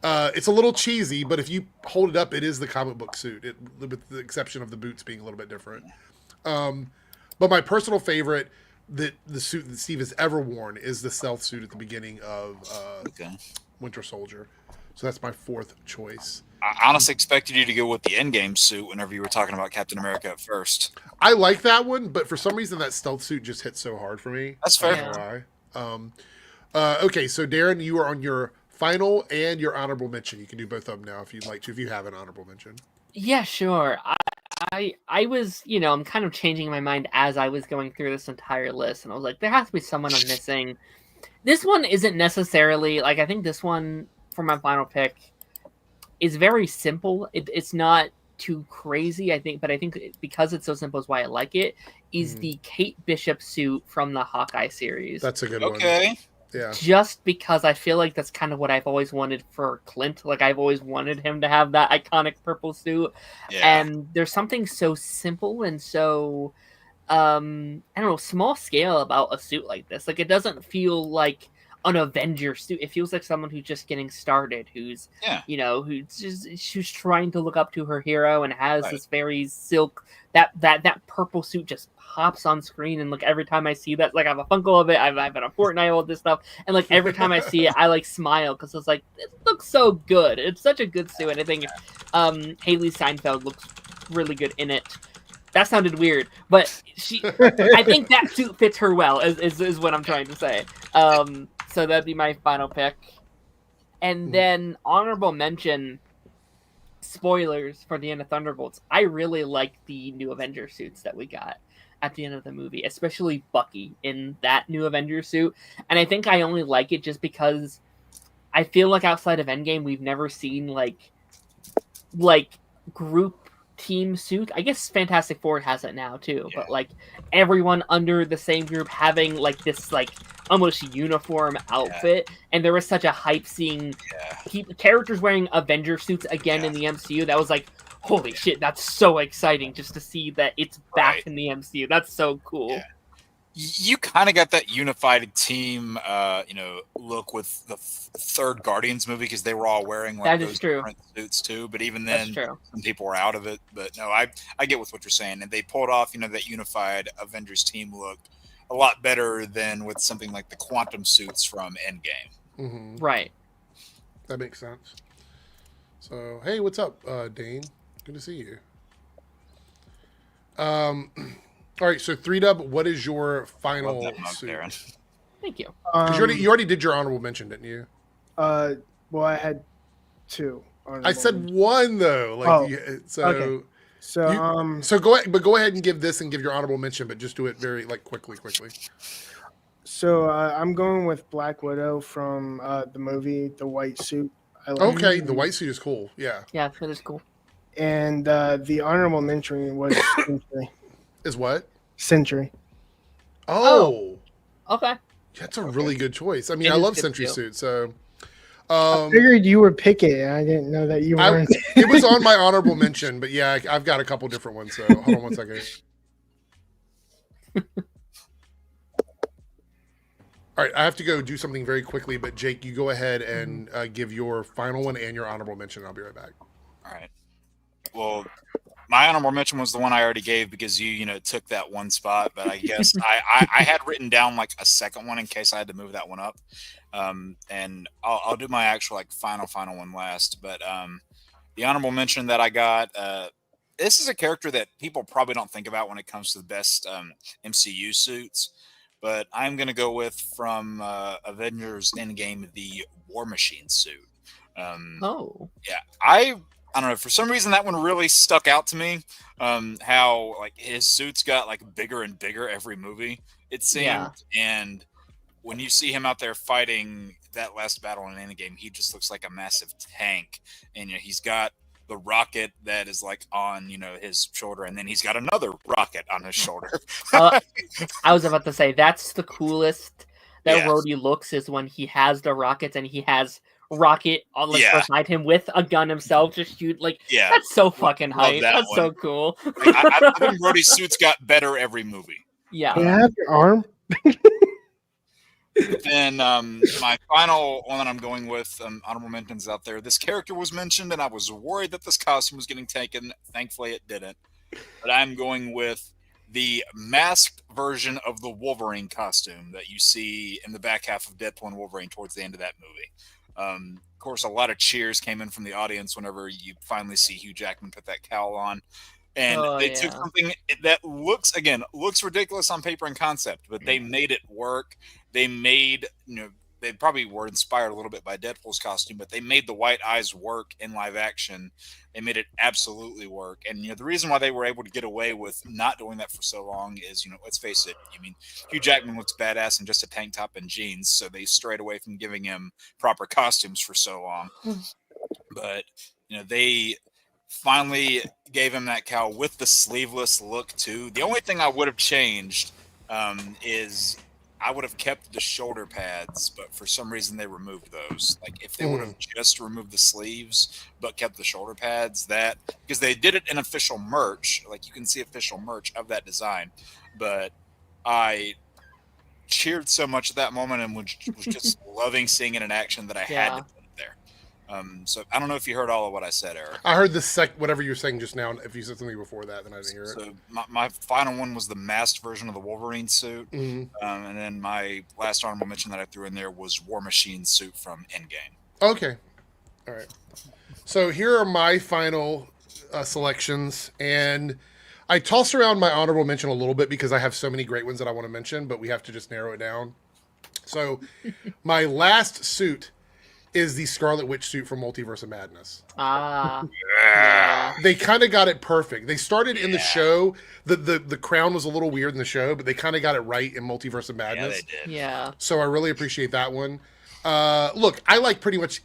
It's a little cheesy, but if you hold it up, it is the comic book suit, with the exception of the boots being a little bit different. But my personal favorite, the suit that Steve has ever worn, is the stealth suit at the beginning of Winter Soldier. So that's my fourth choice. I honestly expected you to go with the Endgame suit whenever you were talking about Captain America at first. I like that one, but for some reason that stealth suit just hits so hard for me. That's fair. I don't know Okay, so Darren, you are on your final and your honorable mention. You can do both of them now if you'd like to, if you have an honorable mention. Yeah, sure. I was, I'm kind of changing my mind as I was going through this entire list, and I was like, there has to be someone I'm missing. This one isn't necessarily like, I think this one for my final pick is very simple. It's not too crazy, I think, but I think because it's so simple is why I like it. Is the Kate Bishop suit from the Hawkeye series? That's a good one. Okay. Yeah. Just because I feel like that's kind of what I've always wanted for Clint. Like, I've always wanted him to have that iconic purple suit. Yeah. And there's something so simple and so, I don't know, small scale about a suit like this. Like, it doesn't feel like an Avenger suit. It feels like someone who's just getting started, who's, who's trying to look up to her hero and has this very silk, that purple suit just pops on screen. And like every time I see that, like I have a Funko of it, I've been a Fortnite, all this stuff, and like every time I see it, I like smile because it's like, it looks so good. It's such a good suit, and I think Haley Steinfeld looks really good in it. That sounded weird, but I think that suit fits her well, is what I'm trying to say. So that'd be my final pick. And then honorable mention, spoilers for the end of Thunderbolts. I really like the new Avenger suits that we got at the end of the movie, especially Bucky in that new Avenger suit. And I think I only like it just because I feel like outside of Endgame, we've never seen like group team suit. I guess Fantastic Four has it now too, but like everyone under the same group having like this like almost uniform outfit, and there was such a hype seeing characters wearing Avenger suits again in the MCU. That was like, holy shit, that's so exciting just to see that it's back in the MCU. That's so cool. You kind of got that unified team, look with the third Guardians movie because they were all wearing like those different suits too. But even then, some people were out of it. But no, I get with what you're saying, and they pulled off, that unified Avengers team look a lot better than with something like the quantum suits from Endgame. Mm-hmm. Right. That makes sense. So, hey, what's up, Dane? Good to see you. All right, so 3Dub, what is your final suit? Darren. Thank you. You already did your honorable mention, didn't you? Well, I had two. I said one though. Okay. So go ahead and give this and give your honorable mention, but just do it very quickly. So I'm going with Black Widow from the movie, the white suit. Okay, the white suit is cool. Yeah. Yeah, that is cool. And the honorable mention was Sentry. Is what? Sentry. Oh. Okay. That's a really good choice. I mean, I love Sentry suit, so. I figured you would pick it. I didn't know that you weren't. It was on my honorable mention, but yeah, I've got a couple different ones. So hold on one second. All right, I have to go do something very quickly, but Jake, you go ahead and give your final one and your honorable mention. I'll be right back. All right. Well, my honorable mention was the one I already gave because you took that one spot, but I guess I had written down like a second one in case I had to move that one up. And I'll do my actual final one last. But the honorable mention that I got, this is a character that people probably don't think about when it comes to the best MCU suits. But I'm going to go with from Avengers Endgame, the War Machine suit. Yeah, I don't know. For some reason, that one really stuck out to me. How his suits got bigger and bigger every movie, it seemed. And when you see him out there fighting that last battle in Endgame, he just looks like a massive tank. And he's got the rocket that is on his shoulder, and then he's got another rocket on his shoulder. I was about to say that's the coolest that Rhodey looks is when he has the rockets and he has Rocket beside him with a gun himself, just shoot that's so fucking hype. That's one. So cool. I think Rhodey's suits got better every movie. Yeah. Can I have your arm? Then my final one that I'm going with, honorable mentions out there. This character was mentioned, and I was worried that this costume was getting taken. Thankfully, it didn't. But I'm going with the masked version of the Wolverine costume that you see in the back half of Deadpool and Wolverine towards the end of that movie. Of course, a lot of cheers came in from the audience whenever you finally see Hugh Jackman put that cowl on. And they took something that looks ridiculous on paper and concept, but they made it work. they made, they probably were inspired a little bit by Deadpool's costume, but they made the white eyes work in live action. They made it absolutely work. And, the reason why they were able to get away with not doing that for so long is, let's face it. I mean, Hugh Jackman looks badass in just a tank top and jeans. So they strayed away from giving him proper costumes for so long. But, they finally gave him that cowl with the sleeveless look too. The only thing I would have changed is I would have kept the shoulder pads, but for some reason they removed those. Like if they would have just removed the sleeves but kept the shoulder pads, because they did it in official merch, like you can see official merch of that design. But I cheered so much at that moment and was just loving seeing it in action that I had to put it there. So I don't know if you heard all of what I said, Eric. I heard the whatever you were saying just now. If you said something before that, then I didn't hear it. So my final one was the masked version of the Wolverine suit. And then my last honorable mention that I threw in there was War Machine's suit from Endgame. Okay. All right. So here are my final selections. And I tossed around my honorable mention a little bit because I have so many great ones that I want to mention, but we have to just narrow it down. So my last suit is the Scarlet Witch suit from Multiverse of Madness. Yeah. They kind of got it perfect. They started in the show. The crown was a little weird in the show, but they kind of got it right in Multiverse of Madness. Yeah, they did. Yeah. So I really appreciate that one. Look, I like pretty much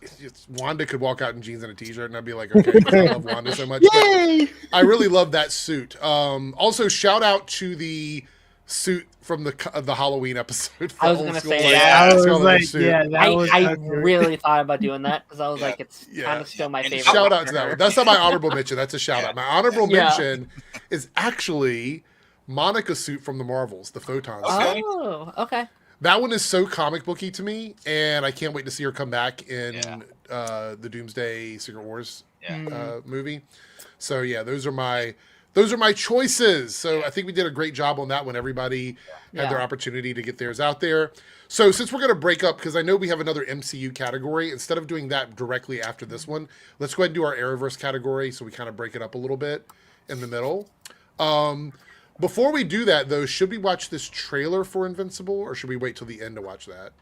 Wanda could walk out in jeans and a t-shirt and I'd be like, okay, 'cause I love Wanda so much. Yay! I really love that suit. Also, shout out to the suit from the Halloween episode. I was gonna say I was Scarlet like, Witch suit. yeah, that was I really thought about doing that because I was like, it's Yeah. kind of still my And favorite. Shout out to for that her. one. That's not my honorable mention. That's a shout out. My honorable Yeah. mention is actually Monica's suit from the Marvels, the Photon suit. Okay. Oh, okay. That one is so comic booky to me, and I can't wait to see her come back in the Doomsday Secret Wars movie. So yeah, those are my choices. So I think we did a great job on that one. Everybody had their opportunity to get theirs out there. So since we're going to break up, because I know we have another MCU category, instead of doing that directly after this one, let's go ahead and do our Arrowverse category so we kind of break it up a little bit in the middle. Before we do that, though, should we watch this trailer for Invincible, or should we wait till the end to watch that?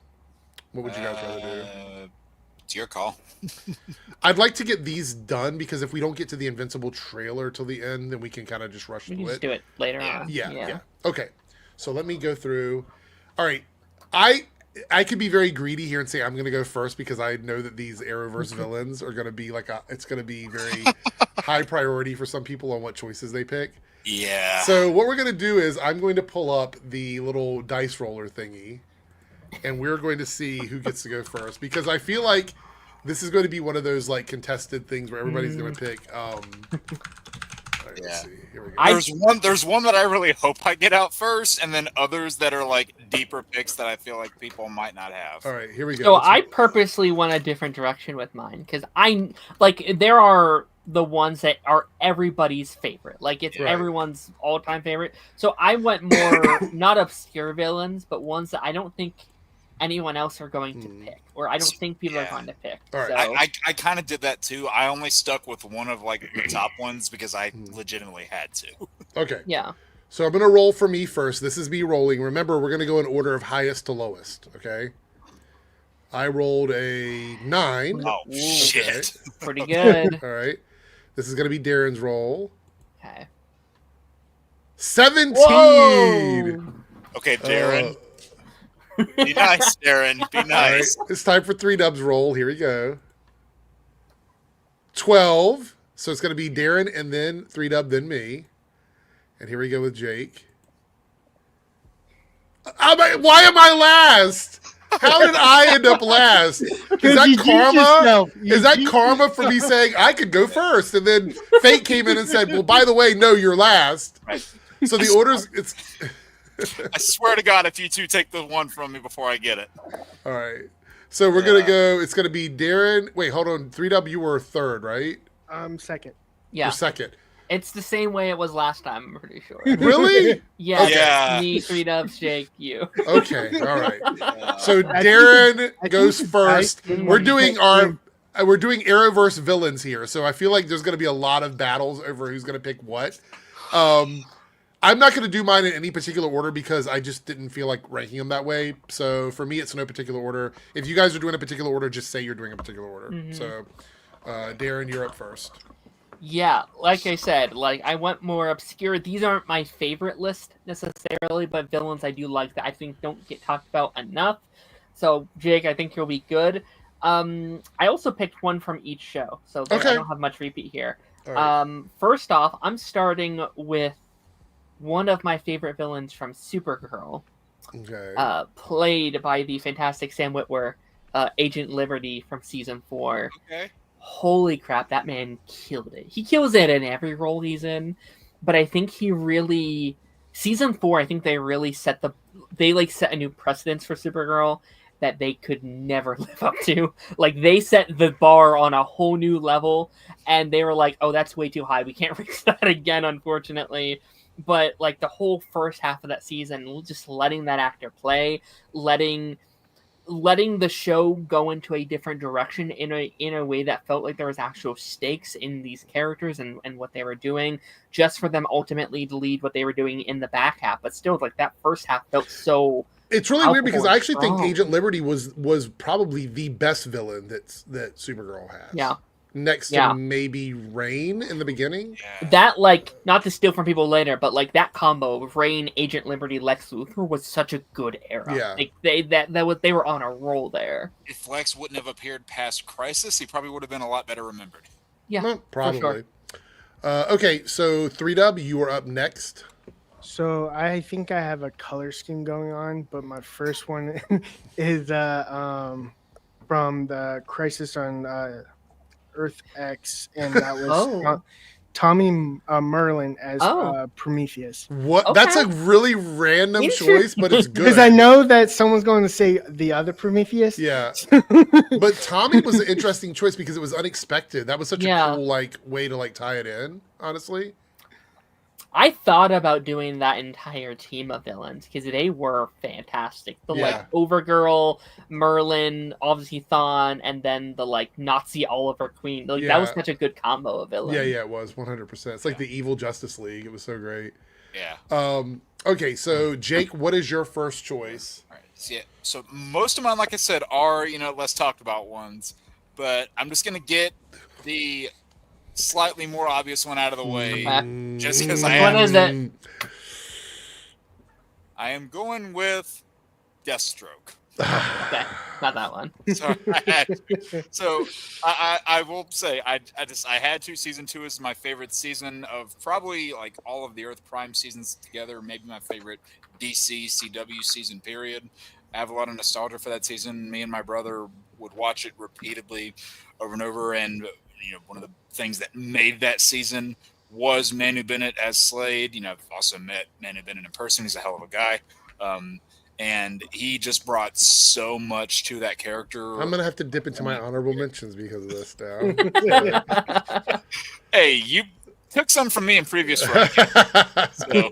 What would you guys rather do? It's your call. I'd like to get these done, because if we don't get to the Invincible trailer till the end, then we can kind of just rush We through can just it. do it later on. Yeah. Okay. So let me go through. All right. I could be very greedy here and say I'm going to go first because I know that these Arrowverse villains are going to be it's going to be very high priority for some people on what choices they pick. Yeah. So what we're going to do is I'm going to pull up the little dice roller thingy, and we're going to see who gets to go first, because I feel like this is going to be one of those like contested things where everybody's going to pick. All right, let's see. Here we go. There's one that I really hope I get out first, and then others that are like deeper picks that I feel like people might not have. All right, here we go. So Let's I see. purposely went a different direction with mine because there are the ones that are everybody's favorite, like it's Right. everyone's all-time favorite. So I went more not obscure villains, but ones that I don't think anyone else are going to pick, or I don't think people are going to pick. All right. So, I kind of did that too. I only stuck with one of like the top ones because I legitimately had to. Okay. yeah. So I'm going to roll for me first. This is me rolling. Remember, we're going to go in order of highest to lowest, okay? I rolled a 9. Oh shit! Pretty good. All right. This is going to be Darren's roll. Okay. 17! Whoa! Okay, Darren. Be nice, Darren. Be All right. nice. It's time for 3Dub's roll. Here we go. 12. So it's going to be Darren and then 3Dub, then me. And here we go with Jake. Why am I last? How did I end up last? Is that you jinxed karma? yourself. You Is that jinxed karma for me saying I could go first? And then fate came in and said, well, by the way, no, you're last. So the orders, it's... I swear to God, if you two take the one from me before I get it. All right. So we're going to go, it's going to be Darren. Wait, hold on. 3W, you were third, right? Second. Yeah. Or second. It's the same way it was last time, I'm pretty sure. Really? Yeah. Yeah. Me, 3Dubs, Jake, you. Okay. All right. So Darren goes first. We're doing Arrowverse villains here, so I feel like there's going to be a lot of battles over who's going to pick what. I'm not going to do mine in any particular order because I just didn't feel like ranking them that way. So for me, it's no particular order. If you guys are doing a particular order, just say you're doing a particular order. Mhm. So, Darren, you're up first. Yeah, like I said, like I went more obscure. These aren't my favorite list necessarily, but villains I do like that I think don't get talked about enough. So Jake, I think you'll be good. I also picked one from each show, so I don't have much repeat here. All right. First off, I'm starting with one of my favorite villains from Supergirl, Okay. played by the fantastic Sam Witwer, Agent Liberty from season 4. Okay. Holy crap, that man killed it. He kills it in every role he's in, but I think he really season 4, I think they really set a new precedence for Supergirl that they could never live up to. Like they set the bar on a whole new level and they were like, "Oh, that's way too high. We can't reach that again, unfortunately." But like the whole first half of that season, just letting that actor play, letting the show go into a different direction in a way that felt like there was actual stakes in these characters and what they were doing, just for them ultimately to lead what they were doing in the back half. But still, like that first half felt so. It's really weird because I actually think strong. Agent Liberty was probably the best villain that Supergirl has. Yeah. Next to maybe Rain in the beginning. Yeah. That, like, not to steal from people later, but like that combo of Rain, Agent Liberty, Lex Luthor was such a good era. Yeah. Like they were on a roll there. If Lex wouldn't have appeared past Crisis, he probably would have been a lot better remembered. Yeah, Well, probably. for sure. Okay, so 3Dub, you are up next. So I think I have a color scheme going on, but my first one is from the Crisis on Earth X, and that was Tommy Merlin as Prometheus. What? Okay. That's a really random choice, but it's good. Because I know that someone's going to say the other Prometheus. Yeah. But Tommy was an interesting choice because it was unexpected. That was such a cool way to tie it in, honestly. I thought about doing that entire team of villains because they were fantastic. The Overgirl, Merlin, obviously Thawne, and then the Nazi Oliver Queen. That was such a good combo of villains. Yeah, it was 100%. It's like the evil Justice League. It was so great. Yeah. Okay, so Jake, what is your first choice? All right. So most of mine, like I said, are less talked about ones, but I'm just gonna get the slightly more obvious one out of the way, just because I am. What is it? I am going with Deathstroke. Okay, not that one. So I will say I had to. Season 2 is my favorite season of probably all of the Earth Prime seasons together. Maybe my favorite DC CW season period. I have a lot of nostalgia for that season. Me and my brother would watch it repeatedly over and over, and one of the things that made that season was Manu Bennett as Slade. I've also met Manu Bennett in person. He's a hell of a guy. And he just brought so much to that character. I'm going to have to dip into my honorable mentions because of this now. Hey, you took some from me in previous rankings. So,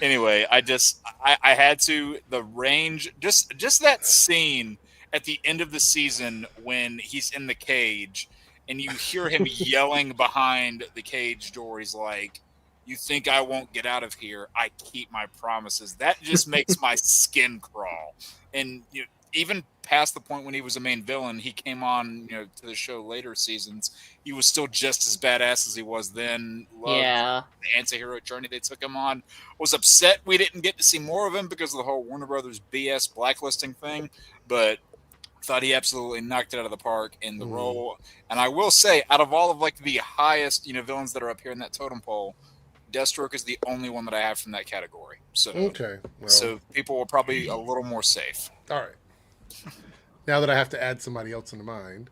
anyway, I had to. The range, just that scene at the end of the season when he's in the cage and you hear him yelling behind the cage door. He's like, "You think I won't get out of here? I keep my promises." That just makes my skin crawl. And even past the point when he was a main villain, he came on to the show later seasons. He was still just as badass as he was then. Loved the anti-hero journey they took him on. Was upset we didn't get to see more of him because of the whole Warner Brothers BS blacklisting thing, but thought he absolutely knocked it out of the park in the role. And I will say, out of all of the highest villains that are up here in that totem pole, Deathstroke is the only one that I have from that category. So okay, so people were probably a little more safe. All right. Now that I have to add somebody else into mine,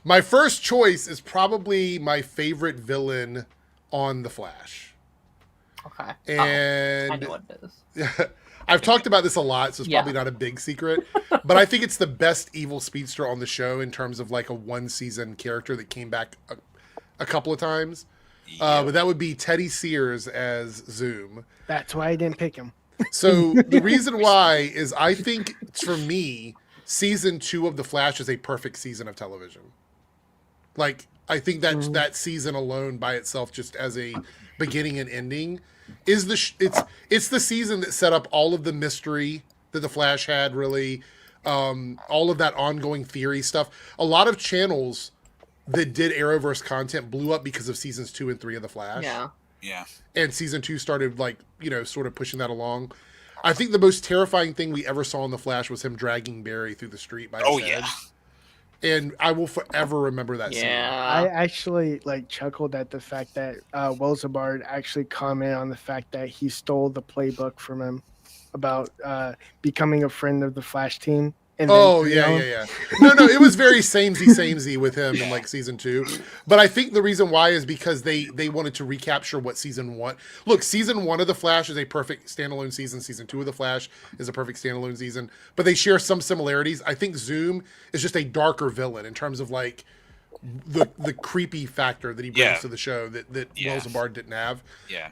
my first choice is probably my favorite villain on The Flash. Okay. And I know what it is. I've talked about this a lot, so it's probably not a big secret. But I think it's the best evil speedster on the show in terms of a one-season character that came back a couple of times. But that would be Teddy Sears as Zoom. That's why I didn't pick him. So the reason why is I think, for me, season 2 of The Flash is a perfect season of television. I think that that season alone by itself, just as a beginning and ending, is it's the season that set up all of the mystery that the Flash had. Really, all of that ongoing theory stuff. A lot of channels that did Arrowverse content blew up because of seasons 2 and 3 of the Flash. Yeah. And season 2 started sort of pushing that along. I think the most terrifying thing we ever saw in the Flash was him dragging Barry through the street by his head. And I will forever remember that scene. I actually chuckled at the fact that Welzabard actually commented on the fact that he stole the playbook from him about becoming a friend of the Flash team. And No, it was very samey with him in season 2. But I think the reason why is because they wanted to recapture what season 1. Look, season 1 of the Flash is a perfect standalone season. Season 2 of the Flash is a perfect standalone season. But they share some similarities. I think Zoom is just a darker villain in terms of the creepy factor that he brings to the show that Welzabard didn't have. Yeah.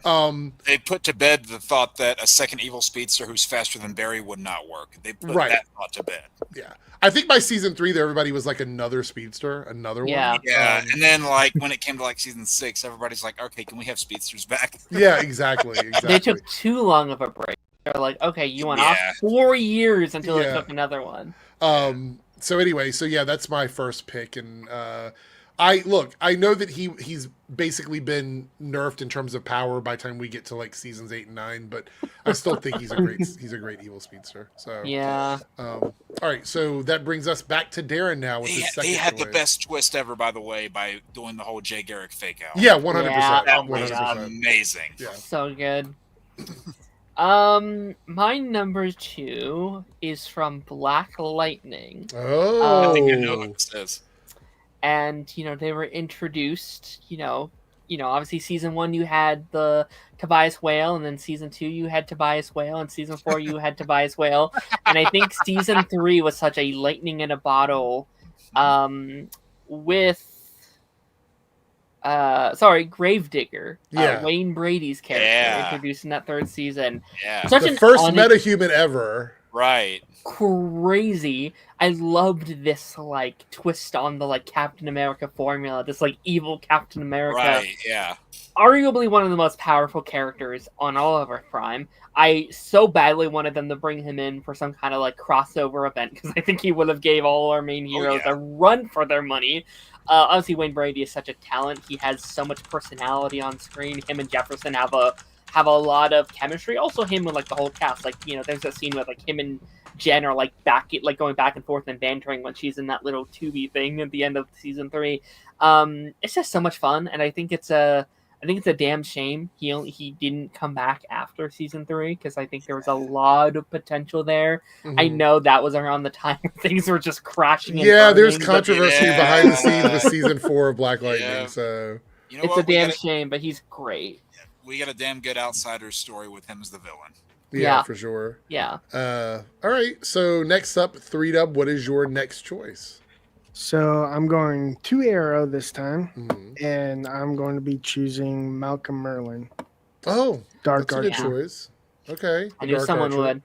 They put to bed the thought that a second evil speedster who's faster than Barry would not work. They put that thought to bed. Yeah. I think by season 3 there everybody was another speedster, another one. Yeah. And then when it came to season 6, everybody's like, okay, can we have speedsters back? Yeah, exactly. They took too long of a break. They're like, okay, you went off 4 years until they took another one. So anyway, that's my first pick, and I know that he's basically been nerfed in terms of power by the time we get to seasons 8 and 9, but I still think he's a great evil speedster. So all right, so that brings us back to Darren now with his second. They had choice. the best twist ever, by the way, by doing the whole Jay Garrick fake out. Yeah, 100%. That was amazing. Yeah. So good. My number 2 is from Black Lightning. Oh, I think I know what this is. And they were introduced. Obviously season 1 you had the Tobias Whale, and then season 2 you had Tobias Whale, and season 4 you had Tobias Whale, and I think season 3 was such a lightning in a bottle, with. Gravedigger, Wayne Brady's character, introduced in that 3rd season. Such the first metahuman ever. Right. Crazy. I loved this twist on the Captain America formula, this evil Captain America. Right, yeah. Arguably one of the most powerful characters on all of Earth Prime. I so badly wanted them to bring him in for some kind of crossover event, because I think he would have gave all our main heroes a run for their money. Obviously, Wayne Brady is such a talent. He has so much personality on screen. Him and Jefferson have a lot of chemistry. Also, him with the whole cast. There's a scene with him and Jen are going back and forth and bantering when she's in that little tubey thing at the end of season 3. It's just so much fun, and I think it's a damn shame he didn't come back after season 3, because I think there was a lot of potential there. Mm-hmm. I know that was around the time where things were just crashing. Yeah, there's controversy behind the scenes with season 4 of Black Lightning. So it's a damn shame, but he's great. We got a damn good outsider story with him as the villain. Yeah, for sure. Yeah. All right. So next up, 3Dub, what is your next choice? So I'm going to Arrow this time, and I'm going to be choosing Malcolm Merlin. Oh, Dark Archer. That's a good choice. Okay. I knew someone would.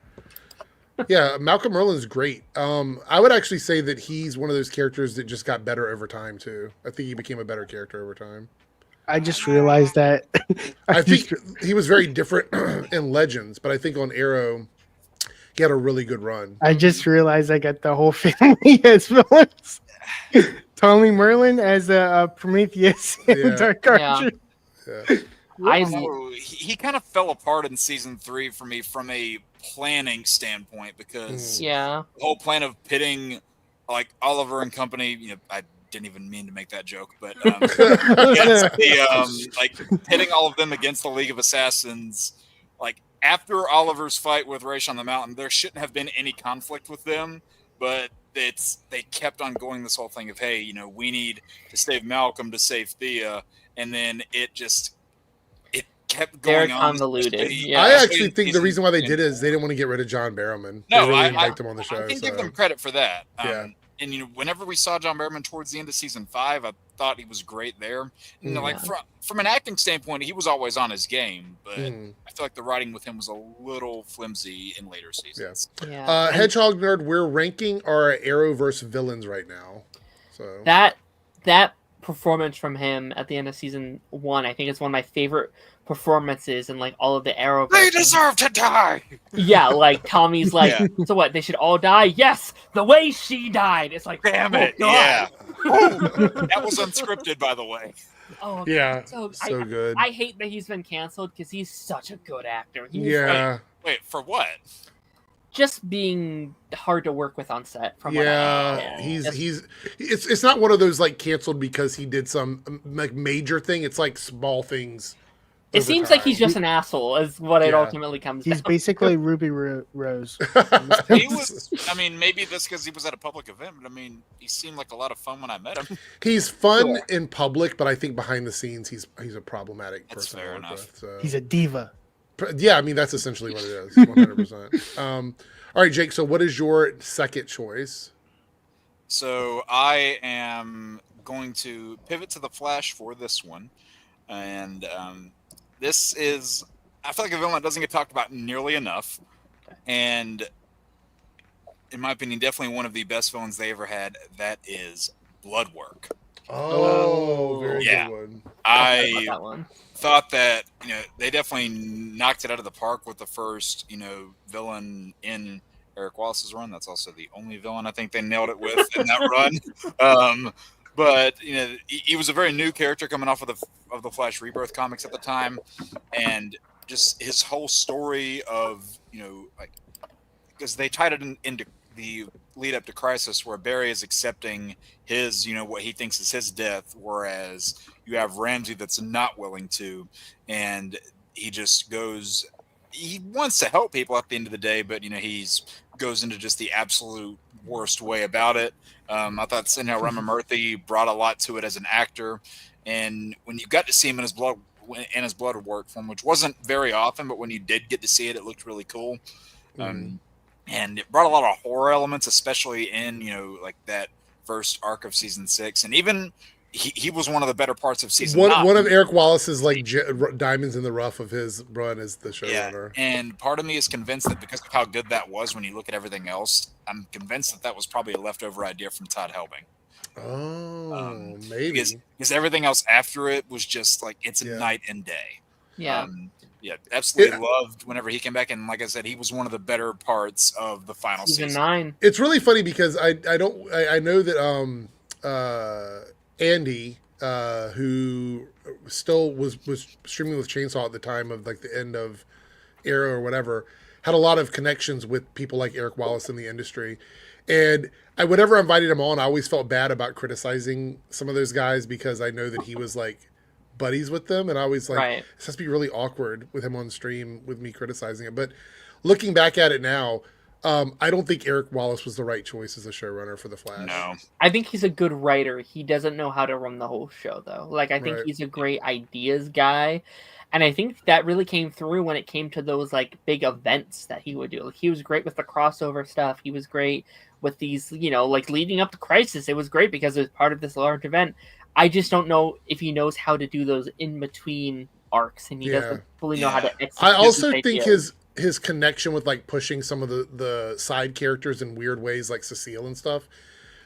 Yeah, Malcolm Merlin's great. I would actually say that he's one of those characters that just got better over time, too. I think he became a better character over time. I just realized that. I think he was very different in Legends, but I think on Arrow, he had a really good run. I just realized I got the whole family as villains. Tommy Merlin as a Prometheus and Dark Archer. Yeah. I don't know. He kind of fell apart in season 3 for me from a planning standpoint, because the whole plan of pitting Oliver and company, I didn't even mean to make that joke, but pitting all of them against the League of Assassins, after Oliver's fight with Ra's on the Mountain, there shouldn't have been any conflict with them, but they kept on going this whole thing of, hey, we need to save Malcolm to save Thea, and then it kept going on. Convoluted. I actually think the reason why they did it is they didn't want to get rid of John Barrowman. No, they really liked him on the show. I can give them credit for that. And whenever we saw John Barrowman towards the end of season 5, I thought he was great there. From an acting standpoint, he was always on his game, but I feel like the writing with him was a little flimsy in later seasons. Hedgehog Nerd, we're ranking our Arrowverse villains right now. So that performance from him at the end of season 1. I think it's one of my favorite performances in like all of the Arrowverse. They deserve to die. Yeah, like Tommy's like, Yeah. so what? They should all die? Yes, the way she died. It's like, Damn oh, it! God. Yeah. Oh, that was unscripted, by the way. Oh, Yeah, so good. I hate that he's been canceled because he's such a good actor. He's Yeah. Wait, for what? just being hard to work with on set. From what I Yeah, understand. it's not one of those like canceled because he did some like major thing. It's like small things. It over seems like he's time. just an asshole, is what it Yeah. ultimately comes He's down. basically Ruby Rose. He was. I mean, maybe that's because he was at a public event. But I mean, he seemed like a lot of fun when I met him. He's fun Sure. in public, but I think behind the scenes he's a problematic That's person. fair to work enough. with, so. He's a diva. Yeah, I mean that's essentially what it is. 100%. All right, Jake. So, what is your second choice? So I am going to pivot to the Flash for this one, and this is. I feel like a villain that doesn't get talked about nearly enough, and in my opinion, definitely one of the best villains they ever had. That is Bloodwork. Oh, very Yeah. good one. I that one. thought that they definitely knocked it out of the park with the first villain in Eric Wallace's run. That's also the only villain I think they nailed it with in that run. But he was a very new character coming off of the Flash Rebirth comics at the time, and just his whole story of like, because they tied it into the lead up to Crisis, where Barry is accepting his what he thinks is his death, whereas you have Ramsey that's not willing to, and he just goes. He wants to help people at the end of the day, but he's goes into just the absolute worst way about it. I thought Sinha Ramamurthy brought a lot to it as an actor, and when you got to see him in his blood work form, which wasn't very often, but when you did get to see it, it looked really cool. And it brought a lot of horror elements, especially in like that first arc of season 6, and even he was one of the better parts of season 9. One of Eric Wallace's like diamonds in the rough of his run as the showrunner. And part of me is convinced that because of how good that was, when you look at everything else, I'm convinced that was probably a leftover idea from Todd Helbing. Oh, maybe because everything else after it was just like it's a night and day. Yeah. Absolutely loved whenever he came back, and like I said, he was one of the better parts of the final season. 9. It's really funny because I know that Andy, who still was streaming with Chainsaw at the time of like the end of Arrow or whatever, had a lot of connections with people like Eric Wallace in the industry. And whenever I invited him on, I always felt bad about criticizing some of those guys because I know that he was like buddies with them. And I always like, this has to be really awkward with him on stream with me criticizing it. But looking back at it now, I don't think Eric Wallace was the right choice as a showrunner for The Flash. No. I think he's a good writer. He doesn't know how to run the whole show, though. Like, I think he's a great ideas guy. And I think that really came through when it came to those, like, big events that he would do. Like, he was great with the crossover stuff. He was great with these, like, leading up to Crisis. It was great because it was part of this large event. I just don't know if he knows how to do those in-between arcs, and he doesn't fully know how to execute. I also think his connection with like pushing some of the side characters in weird ways, like Cecile and stuff.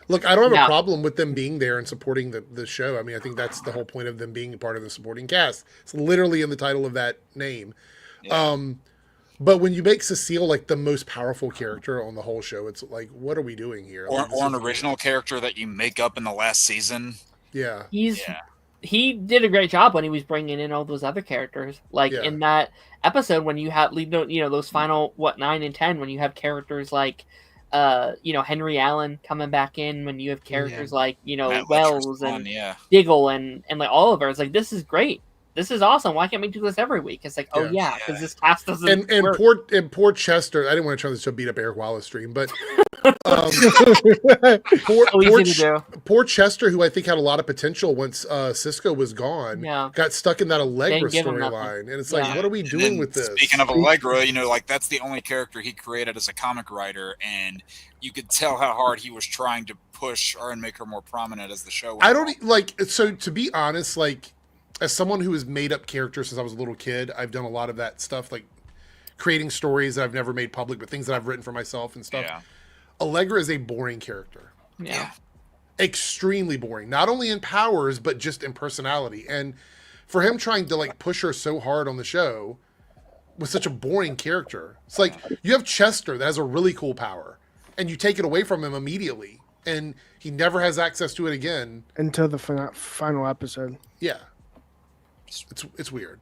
Look, I don't have a problem with them being there and supporting the show. I mean, I think that's the whole point of them being part of the supporting cast. It's literally in the title of that name. Yeah. But when you make Cecile like the most powerful character on the whole show, it's like, what are we doing here? Or an original character that you make up in the last season. Yeah. He did a great job when he was bringing in all those other characters. Like in that episode when you have those final 9 and 10, when you have characters like Henry Allen coming back in, when you have characters like Wells and Diggle and like Oliver. It's like, this is great. This is awesome. Why can't we do this every week? It's like, because this cast doesn't work. Poor Chester. I didn't want to turn this to a beat up Eric Wallace stream, but poor Chester, who I think had a lot of potential once Cisco was gone, got stuck in that Allegra storyline, and it's like, what are we doing with this? Speaking of Allegra, like that's the only character he created as a comic writer, and you could tell how hard he was trying to push her and make her more prominent as the show went on. So to be honest, like, as someone who has made up characters since I was a little kid, I've done a lot of that stuff, like creating stories that I've never made public, but things that I've written for myself and stuff. Yeah. Allegra is a boring character. Yeah. extremely boring. Not only in powers, but just in personality. And for him trying to like push her so hard on the show was such a boring character. It's like you have Chester that has a really cool power, and you take it away from him immediately, and he never has access to it again until the final episode. Yeah, it's weird.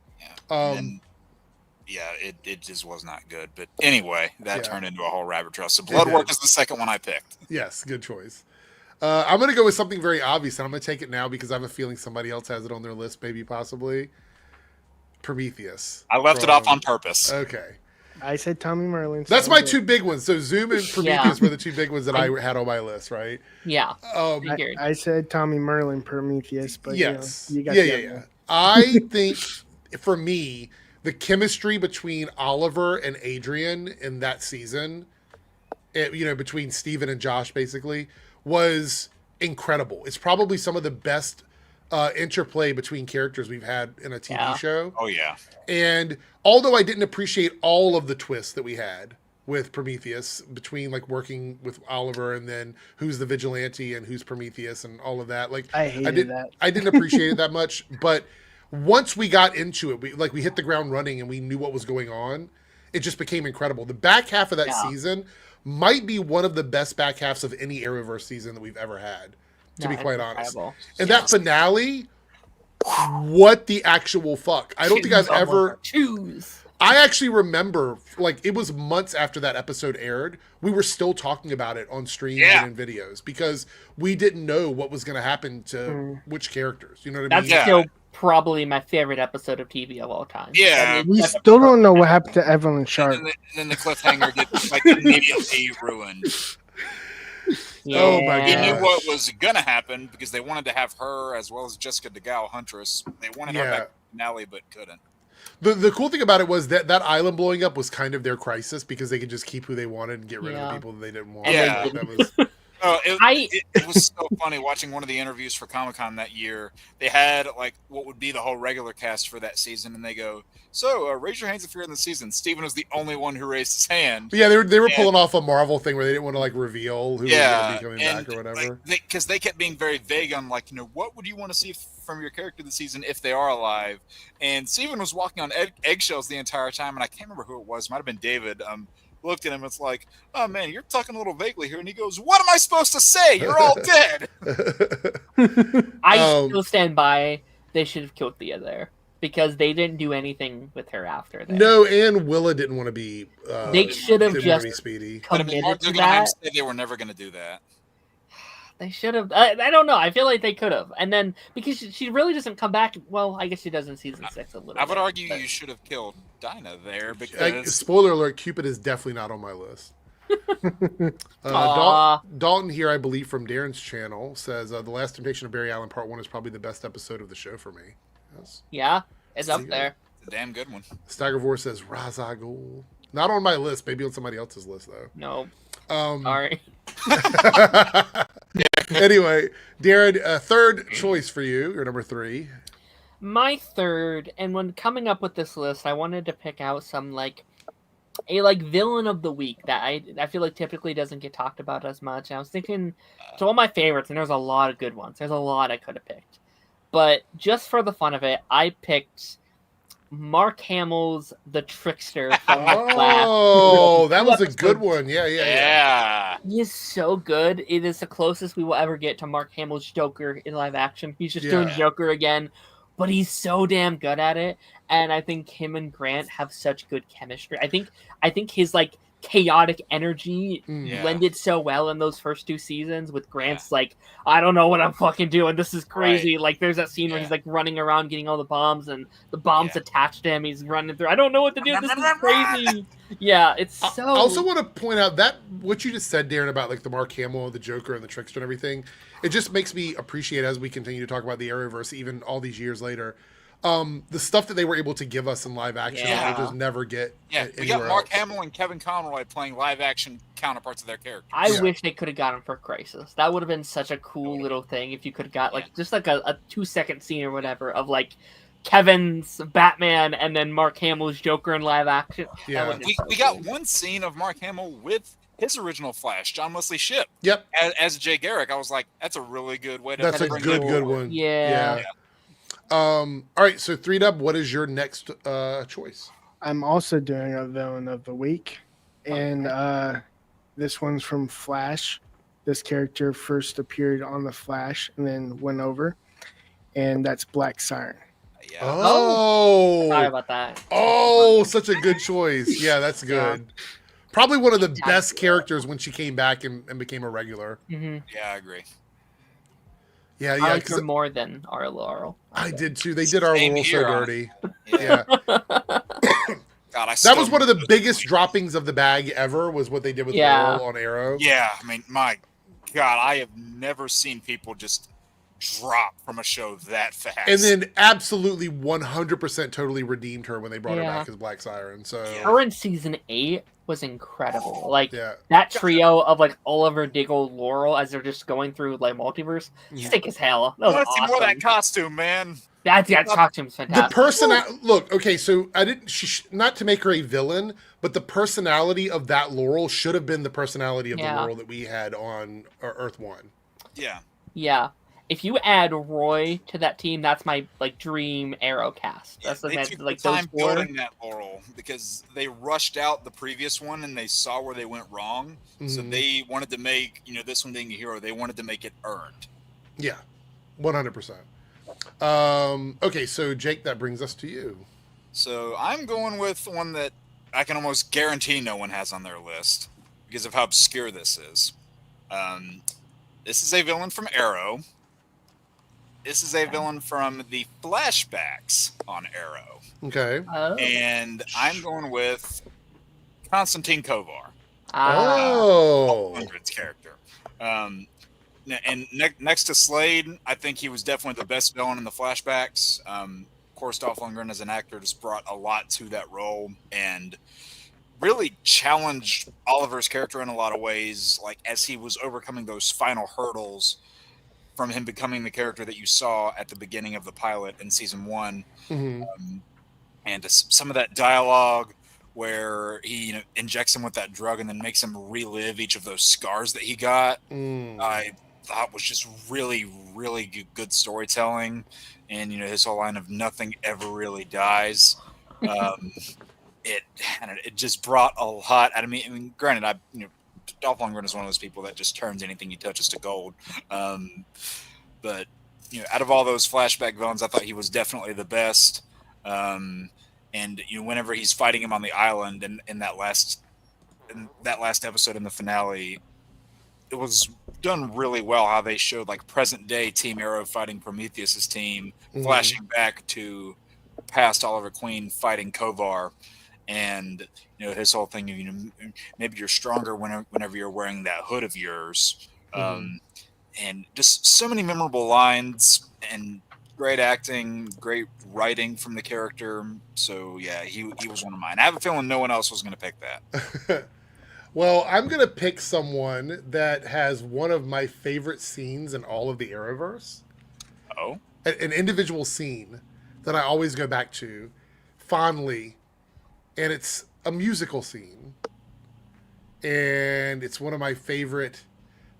Yeah. It just was not good. But anyway, that turned into a whole rabbit trail. So Bloodwork is the second one I picked. Yes, good choice. I'm going to go with something very obvious, and I'm going to take it now because I have a feeling somebody else has it on their list, maybe possibly. Prometheus. I left it off on purpose. Okay. I said Tommy Merlin. That's my two big ones. So Zoom and Prometheus were the two big ones that I had on my list, right? Yeah. I said Tommy Merlin, Prometheus, but yes. You got yeah. I think, for me, the chemistry between Oliver and Adrian in that season, between Steven and Josh, basically, was incredible. It's probably some of the best interplay between characters we've had in a TV show. Oh, yeah. And although I didn't appreciate all of the twists that we had with Prometheus, between like working with Oliver and then who's the vigilante and who's Prometheus and all of that, like I hated that. I didn't appreciate it that much. But once we got into it, we hit the ground running and we knew what was going on. It just became incredible. The back half of that season might be one of the best back halves of any Arrowverse season that we've ever had, to be quite honest. And that finale, what the actual fuck? I don't think I've ever... I actually remember, like, it was months after that episode aired, we were still talking about it on streams and in videos because we didn't know what was going to happen to which characters. You know what I mean? That's still probably my favorite episode of TV of all time. Yeah. We still don't know what happened to Evelyn Sharp. And then the cliffhanger gets like immediately ruined. Yeah. Oh my god! You knew what was gonna happen because they wanted to have her as well as Jessica DeGale, Huntress. They wanted her back in the finale, but couldn't. The cool thing about it was that island blowing up was kind of their crisis because they could just keep who they wanted and get rid of the people that they didn't want. Yeah. That was... It was so funny watching one of the interviews for Comic-Con that year. They had like what would be the whole regular cast for that season, and they go, "So raise your hands if you're in the season." Steven was the only one who raised his hand. But yeah, they were pulling off a Marvel thing where they didn't want to like reveal who was going to be coming back or whatever. Because they kept being very vague on like, what would you want to see from your character this season if they are alive? And Steven was walking on eggshells the entire time, and I can't remember who it was. It might have been David. Looked at him, it's like, oh man, you're talking a little vaguely here. And he goes, what am I supposed to say? You're all dead. I still stand by they should have killed Thea there because they didn't do anything with her after that. No, and Willa didn't want to be. They should have just Speedy. committed to that. They were never going to do that. They should have. I don't know. I feel like they could have. And then because she really doesn't come back. Well, I guess she does in season 6 a little. I would argue you should have killed Dinah there because spoiler alert: Cupid is definitely not on my list. Dalton here, I believe, from Darren's channel says the Last Temptation of Barry Allen Part 1 is probably the best episode of the show for me. Yes. Yeah, it's up there. It's a damn good one. Staggervore says Ra's al Ghul. Not on my list. Maybe on somebody else's list though. No. Sorry. Anyway, Darren, third choice for you. You're number 3. My third, and when coming up with this list, I wanted to pick out some like villain of the week that I feel like typically doesn't get talked about as much. And I was thinking, so all my favorites, and there's a lot of good ones. There's a lot I could have picked, but just for the fun of it, I picked Mark Hamill's The Trickster. Oh, that was a good one. Yeah. He is so good. It is the closest we will ever get to Mark Hamill's Joker in live action. He's just doing Joker again, but he's so damn good at it. And I think him and Grant have such good chemistry. I think his like chaotic energy blended so well in those first 2 seasons with Grant's like, I don't know what I'm fucking doing. This is crazy. Right. Like there's that scene where he's like running around getting all the bombs and the bombs attached to him. He's running through. I don't know what to do. This is crazy. Yeah, it's so. I also want to point out that what you just said, Darren, about like the Mark Hamill, the Joker, and the Trickster and everything, it just makes me appreciate as we continue to talk about the Arrowverse, even all these years later. The stuff that they were able to give us in live action that we'll just never get we got Mark Hamill and Kevin Conroy playing live action counterparts of their characters. I wish they could have got him for Crisis. That would have been such a cool little thing if you could have got like just like a 2-second scene or whatever of like Kevin's Batman and then Mark Hamill's Joker in live action. Yeah. We got one scene of Mark Hamill with his original Flash, John Wesley Shipp, Yep, as Jay Garrick. I was like, that's a really good way to. that's a bring good that good forward. one. Yeah. All right, so 3Dub, what is your next choice? I'm also doing a villain of the week, and this one's from Flash. This character first appeared on the Flash and then went over, and that's Black Siren. Yeah. Sorry about that. Oh, such a good choice. Yeah, that's good. Probably one of the best characters when she came back and became a regular. Mm-hmm. Yeah, I agree. Yeah, I yeah. like her more than our Laurel. I did too. They did our Same Laurel so here, dirty. Yeah. Yeah. God, That was one of the biggest droppings of the bag ever, was what they did with Yeah. Laurel on Arrow. Yeah, I mean, my God, I have never seen people just drop from a show that fast. And then absolutely 100% totally redeemed her when they brought her Yeah. back as Black Siren. So, Her in season 8 was incredible. Like yeah. that trio of like Oliver, Diggle, Laurel as they're just going through like multiverse, sick as hell. That I was want to see more of that awesome. costume, man. That costume's The fantastic. look, okay, so I didn't, not to make her a villain, but the personality of that Laurel should have been the personality of the Laurel that we had on Earth 1. Yeah. Yeah. If you add Roy to that team, that's my like dream Arrow cast. That's They like, took like the those time four. building that Laurel because they rushed out the previous one and they saw where they went wrong. So Mhm. they wanted to make, this one being a hero, they wanted to make it earned. Yeah, 100%. Okay, so Jake, that brings us to you. So I'm going with one that I can almost guarantee no one has on their list because of how obscure this is. This is a villain from Arrow. This is a villain from the flashbacks on Arrow. Okay. Oh. And I'm going with Konstantin Kovar. Oh. 100's character. And next to Slade, I think he was definitely the best villain in the flashbacks. Of course, Dolph Lundgren as an actor just brought a lot to that role and really challenged Oliver's character in a lot of ways, like as he was overcoming those final hurdles from him becoming the character that you saw at the beginning of the pilot in season 1. Mhm. And some of that dialogue where he injects him with that drug and then makes him relive each of those scars that he got. I thought was just really, really good storytelling. And, his whole line of nothing ever really dies. It just brought a lot out of me. I mean, granted, Dolph Lundgren is one of those people that just turns anything he touches to gold. But, out of all those flashback villains, I thought he was definitely the best. And whenever he's fighting him on the island in that last episode in the finale, it was done really well how they showed like present day Team Arrow fighting Prometheus's team, flashing back to past Oliver Queen fighting Kovar, and his whole thing of maybe you're stronger whenever you're wearing that hood of yours, and just so many memorable lines and great acting, great writing from the character. So yeah, he was one of mine. I have a feeling no one else was going to pick that. Well, I'm going to pick someone that has one of my favorite scenes in all of the Arrowverse. Oh? An individual scene that I always go back to fondly. And it's a musical scene. And it's one of my favorite,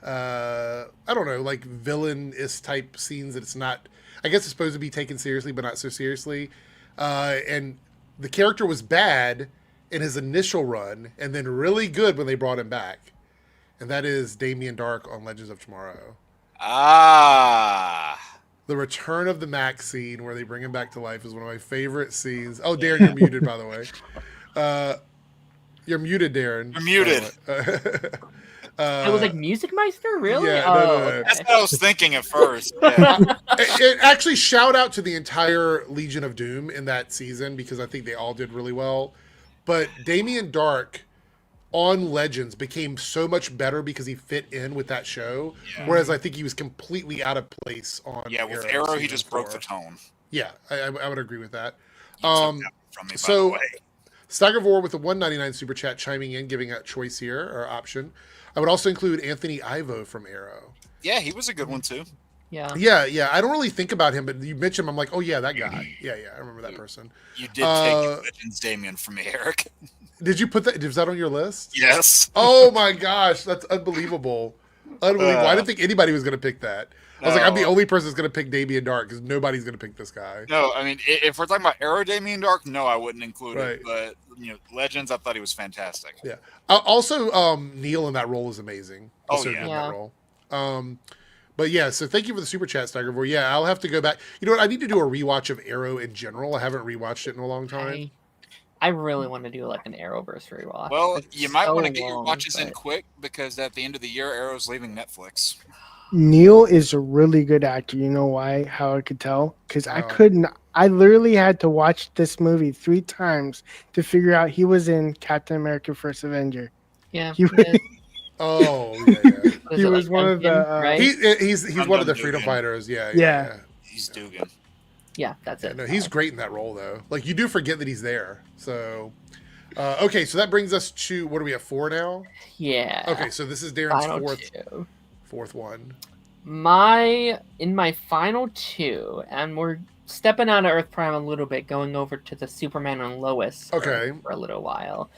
I don't know, like villainous type scenes that it's not, I guess it's supposed to be taken seriously, but not so seriously. And the character was bad in his initial run, and then really good when they brought him back. And that is Damien Dark on Legends of Tomorrow. Ah. The return of the Max scene where they bring him back to life is one of my favorite scenes. Oh, Darren, you're muted, by the way. You're muted, Darren. You're muted. It was like Music Meister, really? Yeah, oh, no. okay. That's what I was thinking at first. Yeah. Actually, shout out to the entire Legion of Doom in that season because I think they all did really well. But Damien Dark on Legends became so much better because he fit in with that show. Yeah. Whereas I think he was completely out of place on With Arrow, he season just 4. broke the tone. Yeah, I would agree with that. You took that from me, by so the way. Staggervore with the 199 super chat chiming in, giving a choice here or option. I would also include Anthony Ivo from Arrow. Yeah, he was a good one too. Yeah. Yeah. I don't really think about him, but you mentioned him. I'm like, oh yeah, that guy. Yeah. I remember that person. You did take Legends Damien from me, Eric. Did you put that? Was that on your list? Yes. Oh my gosh, that's unbelievable. Unbelievable. I didn't think anybody was going to going to pick that. I was like, I'm the only person that's going to pick Damien Dark because nobody's going to pick this guy. No, I mean, if we're talking about Arrow Damien Dark, no, I wouldn't include Right. it. But Legends, I thought he was fantastic. Yeah. Also, Neil in that role is amazing. He's so good in that role. But yeah, so thank you for the super chat, Steigervor. Yeah, I'll have to go back. You know what? I need to do a rewatch of Arrow in general. I haven't rewatched it in a long time. I really want to do like an Arrowverse rewatch. Well, It's you might so want to get your long, watches in but- quick because at the end of the year, Arrow's leaving Netflix. Neil is a really good actor. You know why? How I could tell? Because I couldn't. I literally had to watch this movie 3 times to figure out he was in Captain America: First Avenger. Yeah. He was, Oh, yeah. he was one of the. right? He's one of the Dugan. freedom fighters. Yeah. He's Dugan. Yeah, that's it. No, he's great in that role, though. Like, you do forget that he's there. So, okay, so that brings us to, what are we at, 4 now? Yeah. Okay, so this is Darren's Final fourth one. In my final 2, and we're stepping out of Earth Prime a little bit, going over to the Superman and Lois Okay. for a little while.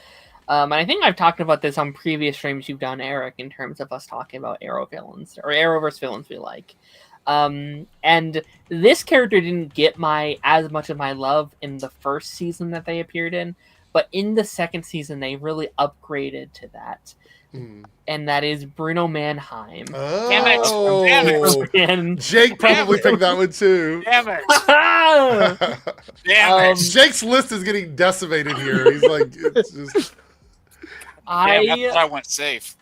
And I think I've talked about this on previous streams you've done, Eric, in terms of us talking about Arrow villains, or Arrowverse villains we like. And this character didn't get as much of my love in the first season that they appeared in, but in the second season they really upgraded to that. And that is Bruno Mannheim. Oh, Damn it. Jake probably picked that one too. Damn it! Damn it! Jake's list is getting decimated here. He's like, it's just. I thought I went safe.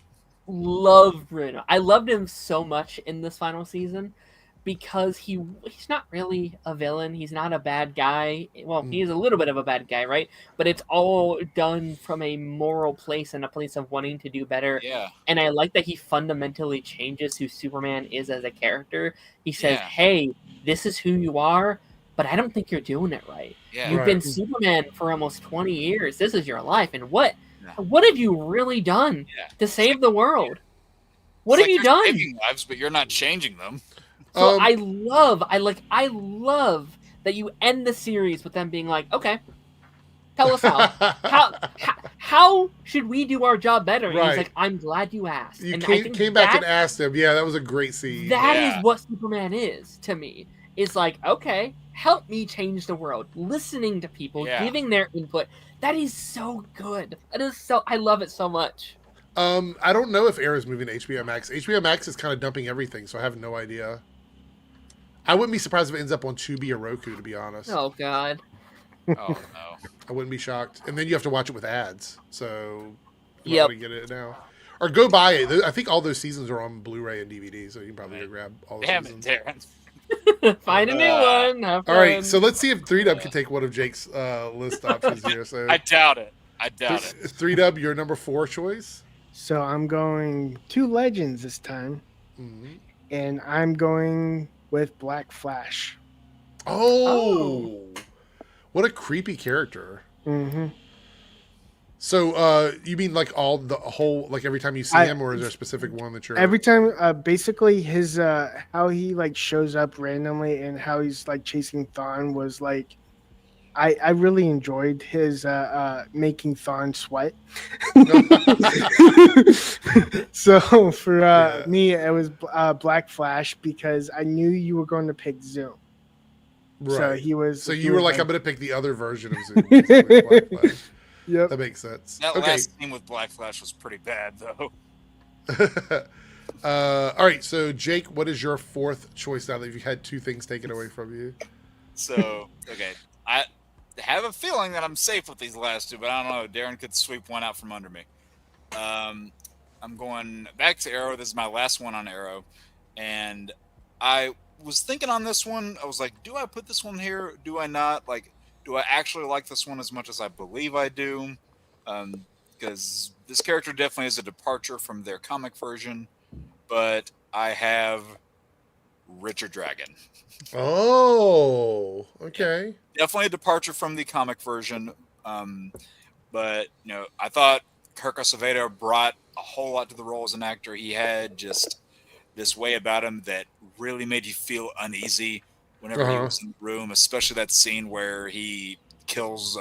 Love Bruno. I loved him so much in this final season because he's not really a villain. He's not a bad guy. Well, he's a little bit of a bad guy, right? But it's all done from a moral place and a place of wanting to do better. Yeah. And I like that he fundamentally changes who Superman is as a character. He says, hey, this is who you are, but I don't think you're doing it right. Yeah. You've been Superman for almost 20 years. This is your life. And what have you really done to save the world? What have you done? You're saving lives, but you're not changing them. So I love that you end the series with them being like, okay, tell us how should we do our job better? And he's like, I'm glad you asked. You and came back and asked him. Yeah, that was a great scene. That is what Superman is to me. It's like, okay, help me change the world. Listening to people, giving their input. That is so good. I love it so much. I don't know if Arrow's moving to HBO Max. HBO Max is kind of dumping everything, so I have no idea. I wouldn't be surprised if it ends up on Tubi or Roku, to be honest. Oh, God. Oh, no. I wouldn't be shocked. And then you have to watch it with ads, so you Yep. might get it now. Or go buy it. I think all those seasons are on Blu-ray and DVD, so you can probably go grab all the seasons. Damn it, Darren. Find a new one. Have All right, fun. so let's see if 3Dub can take one of Jake's list options here. So I doubt it. 3Dub, your number 4 choice? So I'm going 2 Legends this time. And I'm going with Black Flash. Oh. What a creepy character. So, you mean like the whole, like every time you see him, or is there a specific one that you're... Every time, basically his, how he like shows up randomly and how he's like chasing Thawne was like, I really enjoyed his making Thawne sweat. So for me, it was Black Flash because I knew you were going to pick Zoom. Right. So he was. So you were like, I'm going to pick the other version of Zoom. Black Flash. Yep. That makes sense. That last scene with Black Flash was pretty bad, though. All right, so Jake, what is your 4th choice now that you've had 2 things taken away from you? So, okay. I have a feeling that I'm safe with these last 2, but I don't know. Darren could sweep one out from under me. I'm going back to Arrow. This is my last one on Arrow. And I was thinking on this one. I was like, do I put this one here? Do I not? Like, do I actually like this one as much as I believe I do? Because this character definitely is a departure from their comic version. But I have Richard Dragon. Oh, okay. Definitely a departure from the comic version. But, I thought Kirk Acevedo brought a whole lot to the role as an actor. He had just this way about him that really made you feel uneasy whenever he was in the room, especially that scene where he kills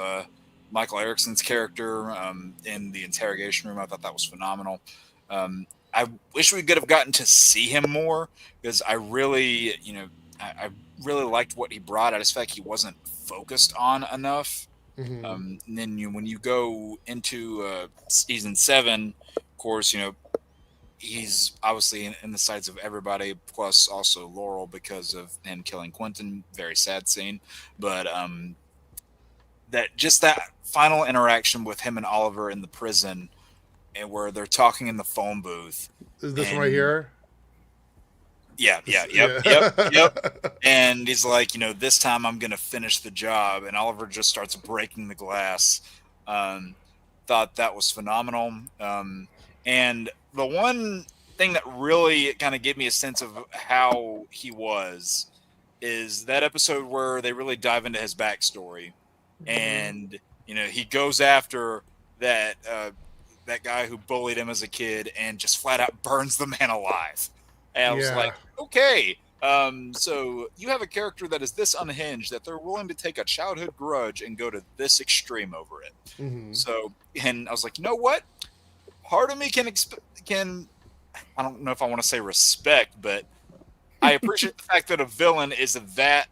Michael Erickson's character in the interrogation room. I thought that was phenomenal. I wish we could have gotten to see him more, because I really, I really liked what he brought. I just felt like he wasn't focused on enough. And then when you go into season 7, of course, he's obviously in the sights of everybody, plus also Laurel because of him killing Quentin. Very sad scene, but that final interaction with him and Oliver in the prison, and where they're talking in the phone booth. Is this one right here? Yep. And he's like, this time I'm going to finish the job. And Oliver just starts breaking the glass. Thought that was phenomenal. And the one thing that really kind of gave me a sense of how he was is that episode where they really dive into his backstory. And, he goes after that guy who bullied him as a kid and just flat out burns the man alive. And I was like, okay, so you have a character that is this unhinged that they're willing to take a childhood grudge and go to this extreme over it. So, and I was like, you know what? Part of me can I don't know if I want to say respect, but I appreciate the fact that a villain is that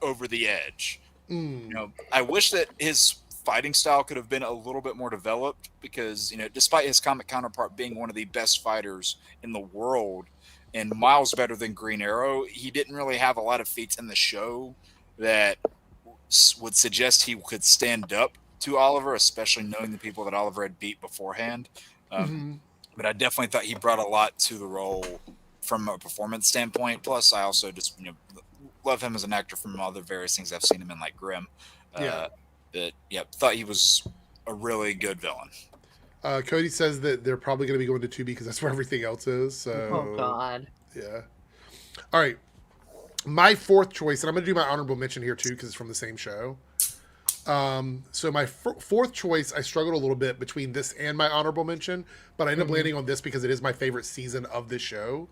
over the edge. I wish that his fighting style could have been a little bit more developed, because despite his comic counterpart being one of the best fighters in the world and miles better than Green Arrow, he didn't really have a lot of feats in the show that would suggest he could stand up to Oliver, especially knowing the people that Oliver had beat beforehand. But I definitely thought he brought a lot to the role from a performance standpoint. Plus, I also just love him as an actor from other various things I've seen him in, like Grimm. Thought he was a really good villain. Cody says that they're probably going to be going to Tubi because that's where everything else is. So, oh God. Yeah. All right. My fourth choice, and I'm going to do my honorable mention here too because it's from the same show. So my fourth choice, I struggled a little bit between this and my honorable mention, but I ended up landing on this because it is my favorite season of this show,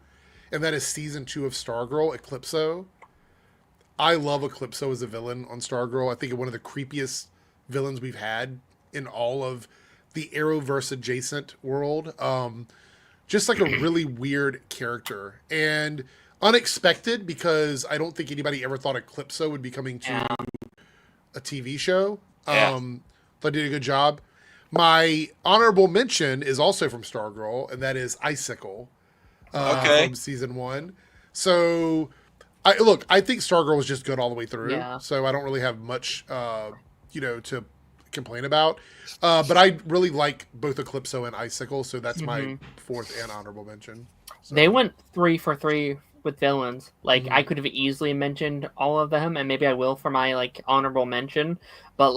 and that is season 2 of Stargirl, Eclipso. I love Eclipso as a villain on Stargirl. I think it's one of the creepiest villains we've had in all of the Arrowverse adjacent world. Just like a really weird character and unexpected, because I don't think anybody ever thought Eclipso would be coming to a TV show. They did a good job. My honorable mention is also from Stargirl, and that is Icicle from season 1. So I think Stargirl was just good all the way through. So I don't really have much to complain about. But I really like both Eclipso and Icicle, so that's my fourth and honorable mention. So. They went 3 for 3 with villains. Like I could have easily mentioned all of them, and maybe I will for my honorable mention. But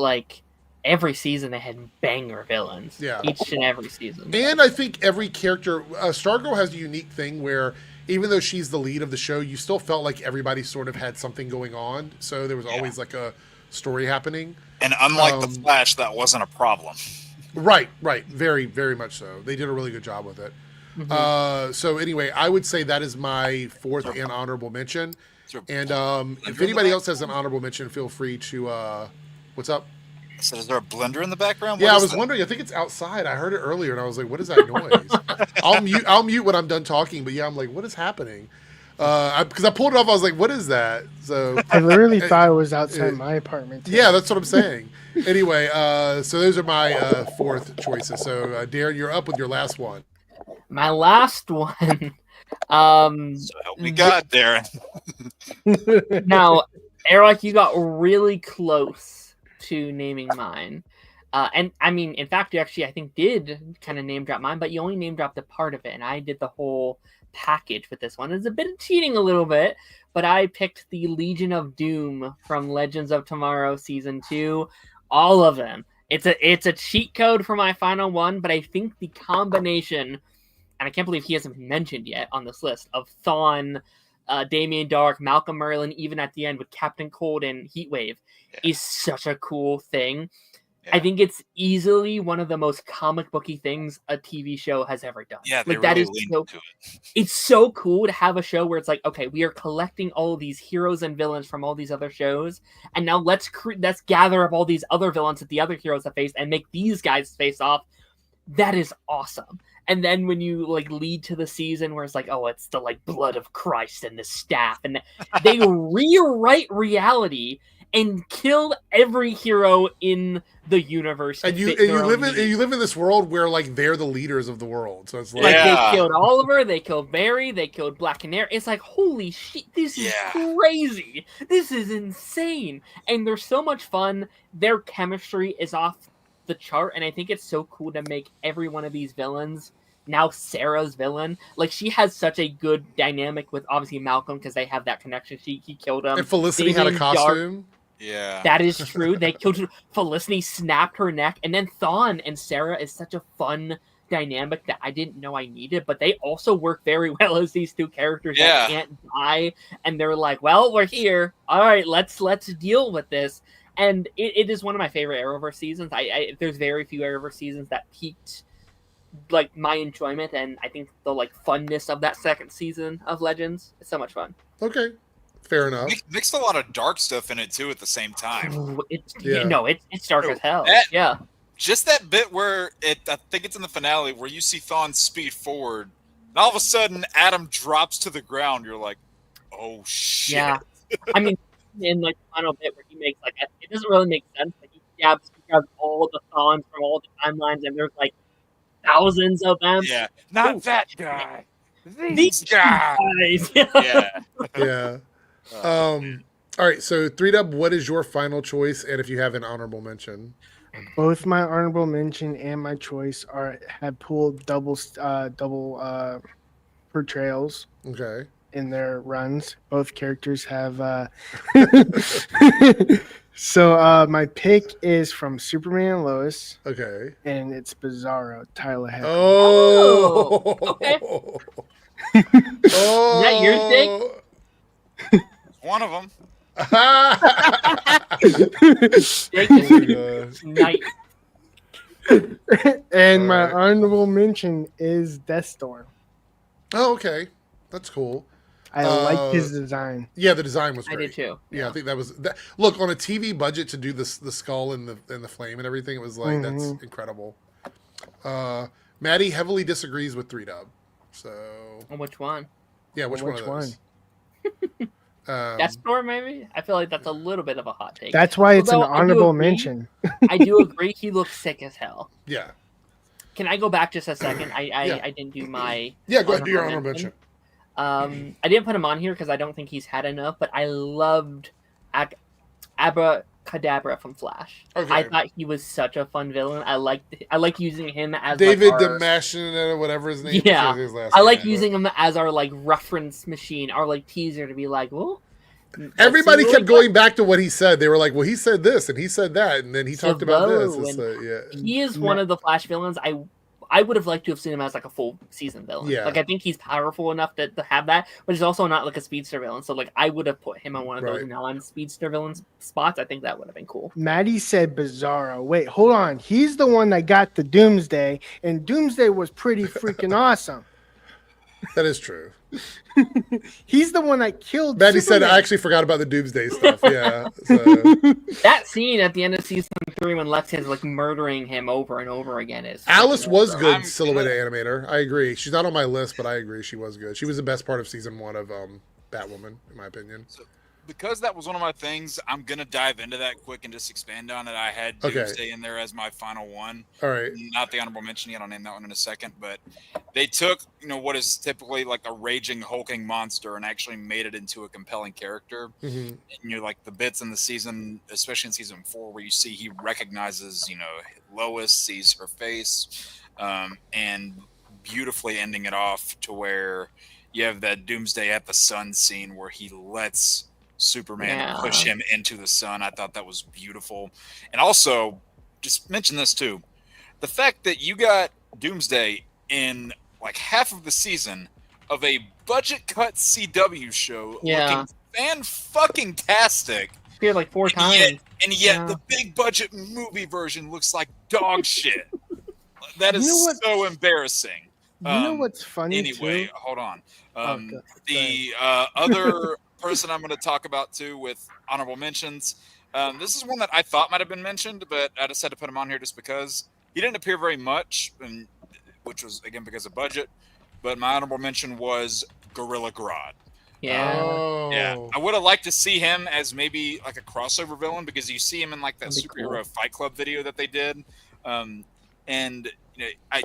every season they had banger villains. Yeah, each and every season. And I think every character, Stargirl has a unique thing where even though she's the lead of the show, you still felt like everybody sort of had something going on. So there was always a story happening. And unlike the Flash, that wasn't a problem. Right. Very, very much so. They did a really good job with it. So anyway, I would say that is my fourth and honorable mention. And if anybody else has an honorable mention, feel free to. What's up? So is there a blender in the background? I was wondering. I think it's outside. I heard it earlier, and I was like, "What is that noise?" I'll mute when I'm done talking. But I'm like, "What is happening?" Because I pulled it off. I was like, "What is that?" So I literally thought it was outside my apartment too. Yeah, that's what I'm saying. Anyway, so those are my fourth choices. So Darren, you're up with your last one. My last one. So help me God, Darren. Now, Eric, you got really close to naming mine. And I mean, in fact, you actually, I think, did kind of name drop mine, but you only name dropped a part of it, and I did the whole package with this one. It's a bit of cheating a little bit, but I picked the Legion of Doom from Legends of Tomorrow Season 2. All of them. It's a cheat code for my final one, but I think the combination, and I can't believe he hasn't mentioned yet on this list, of Thawne, Damien Dark, Malcolm Merlin, even at the end with Captain Cold and Heatwave, is such a cool thing. I think it's easily one of the most comic booky things a TV show has ever done. Yeah, they like that really is leaned so. into it. It's so cool to have a show where it's like, okay, we are collecting all of these heroes and villains from all these other shows, and now let's gather up all these other villains that the other heroes have faced and make these guys face off. That is awesome. And then when you like lead to the season where it's like, oh, it's the like blood of Christ and the staff, and they rewrite reality and kill every hero in the universe. And you live in this world where like they're the leaders of the world. So it's like, they killed Oliver, they killed Barry, they killed Black Canary. It's like, holy shit, this is crazy. This is insane. And they're so much fun. Their chemistry is off the chart, and I think it's so cool to make every one of these villains now Sarah's villain. Like, she has such a good dynamic with obviously Malcolm because they have that connection. He killed him. And Felicity had a costume. Yeah, that is true. They killed her. Felicity, snapped her neck, and then Thawne and Sarah is such a fun dynamic that I didn't know I needed, but they also work very well as these two characters that can't die, and they're like, well, we're here. All right, let's deal with this. And it is one of my favorite Arrowverse seasons. There's very few Arrowverse seasons that piqued like my enjoyment, and I think the like funness of that second season of Legends is so much fun. Okay. Fair enough. Mixed a lot of dark stuff in it too at the same time. It's dark as hell. Just that bit where I think it's in the finale where you see Thawne speed forward, and all of a sudden Adam drops to the ground. You're like, oh shit. Yeah. I mean, in like the final bit where he makes like, it doesn't really make sense, but he grabs all the Thawnes from all the timelines, and there's like thousands of them. Yeah. Not that guy. These guys. Yeah. Yeah. All right, so 3Dub, what is your final choice, and if you have an honorable mention? Both my honorable mention and my choice have pulled double portrayals. Okay. In their runs. Both characters have so my pick is from Superman and Lois. Okay. And it's Bizarro, Tyler Heck. Oh, okay. Is that your pick? One of them. And my honorable mention is Deathstorm. Oh, okay. That's cool. I like his design. Yeah, the design was great. I did too. Yeah, I think that was that. Look, on a TV budget to do the skull and the flame and everything, it was like that's incredible. Maddie heavily disagrees with 3Dub. So which one? Yeah, which one of those? Deathstorm, maybe? I feel like that's a little bit of a hot take. That's why it's an honorable mention. I do agree. He looks sick as hell. Yeah. Can I go back just a second? I didn't do my... Yeah, go ahead, do your honorable mention. I didn't put him on here because I don't think he's had enough, but I loved Abracadabra from Flash. Okay. I thought he was such a fun villain. I like using him as David like Damascene or whatever his name is. His last I like name, using him as our like reference machine, our like teaser to be like, well. Everybody kept going back to what he said. They were like, well, he said this and he said that, and then he talked about this. He is one of the Flash villains I would have liked to have seen him as like a full season villain. Yeah. Like I think he's powerful enough to have that, but he's also not like a speedster villain. So like I would have put him on one of those non-speedster villain spots. I think that would have been cool. Maddie said Bizarro. Wait, hold on. He's the one that got the Doomsday, and Doomsday was pretty freaking awesome. That is true. He's the one that killed Maddie Superman. said, I actually forgot about the Doomsday stuff. Yeah. So. That scene at the end of season 3 when Lex is like murdering him over and over again is... Alice was good silhouette animator. I agree. She's not on my list, but I agree she was good. She was the best part of season 1 of Batwoman, in my opinion. So, because that was one of my things, I'm going to dive into that quick and just expand on it. I had Doomsday in there as my final one. All right. Not the honorable mention yet. I'll name that one in a second. But they took, what is typically like a raging, hulking monster and actually made it into a compelling character. Mm-hmm. And like the bits in the season, especially in season 4, where you see he recognizes, Lois, sees her face, and beautifully ending it off to where you have that Doomsday at the sun scene where he lets Superman push him into the sun. I thought that was beautiful. And also, just mention this too, the fact that you got Doomsday in like half of the season of a budget cut CW show looking fan-fucking-tastic appeared like 4 times. And yet the big budget movie version looks like dog shit. That is so embarrassing. You know what's funny Anyway, too? hold on. Okay. The other person I'm going to talk about too with honorable mentions. This is one that I thought might have been mentioned, but I decided to put him on here just because he didn't appear very much, which was again because of budget. But my honorable mention was Gorilla Grodd. Yeah. Yeah. I would have liked to see him as maybe like a crossover villain because you see him in like that superhero Fight Club video that they did. And you know, I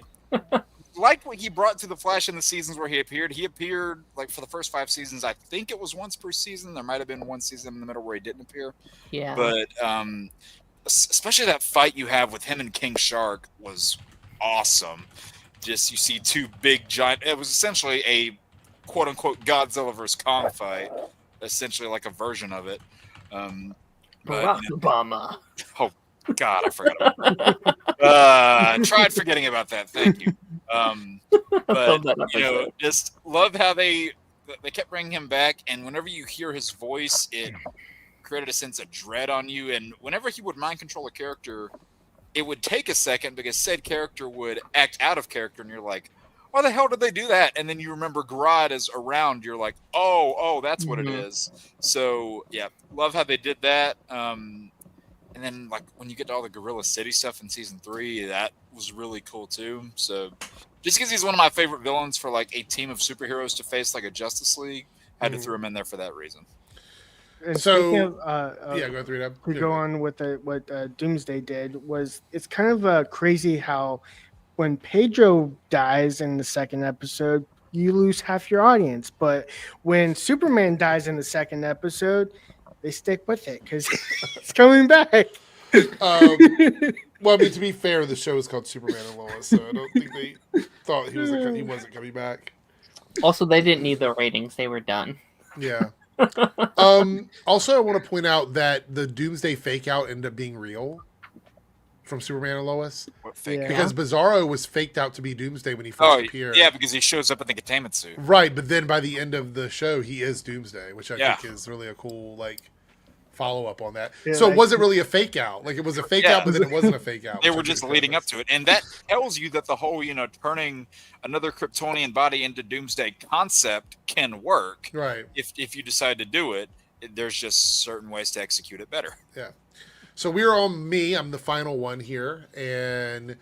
liked what he brought to the Flash in the seasons where he appeared. He appeared like for the first 5 seasons. I think it was once per season. There might have been one season in the middle where he didn't appear. Yeah. But especially that fight you have with him and King Shark was awesome. Just you see 2 big giant. It was essentially a quote unquote Godzilla vs Kong fight. Essentially like a version of it. But, Obama. Oh God, I forgot about that. Tried forgetting about that. Thank you. But you know, just love how they kept bringing him back, and whenever you hear his voice, it created a sense of dread on you. And whenever he would mind control a character, it would take a second because said character would act out of character, and you're like, why the hell did they do that? And then you remember Grodd is around. You're like, oh, that's what it is. So yeah, love how they did that. And then, like, when you get to all the Gorilla City stuff in season 3, that was really cool too. So, just because he's one of my favorite villains for like a team of superheroes to face, like a Justice League, had to throw him in there for that reason. And So, go through that. To go on with what Doomsday did it's kind of crazy how when Pedro dies in the second episode, you lose half your audience. But when Superman dies in the second episode, they stick with it because he's coming back. Well, I mean, to be fair, the show is called Superman and Lois, so I don't think they thought he wasn't coming back. Also, they didn't need the ratings; they were done. Yeah. Also, I want to point out that the Doomsday fake out ended up being real from Superman and Lois. What fake? Because Bizarro was faked out to be Doomsday when he first appeared. Yeah, because he shows up in the containment suit. Right, but then by the end of the show, he is Doomsday, which I think is really a cool follow-up on that. Yeah, so it wasn't really a fake out. Like, it was a fake out, but then it wasn't a fake out. They were just leading up to it. And that tells you that the whole, turning another Kryptonian body into Doomsday concept can work. Right. If you decide to do it, there's just certain ways to execute it better. Yeah. So we're on me. I'm the final one here. And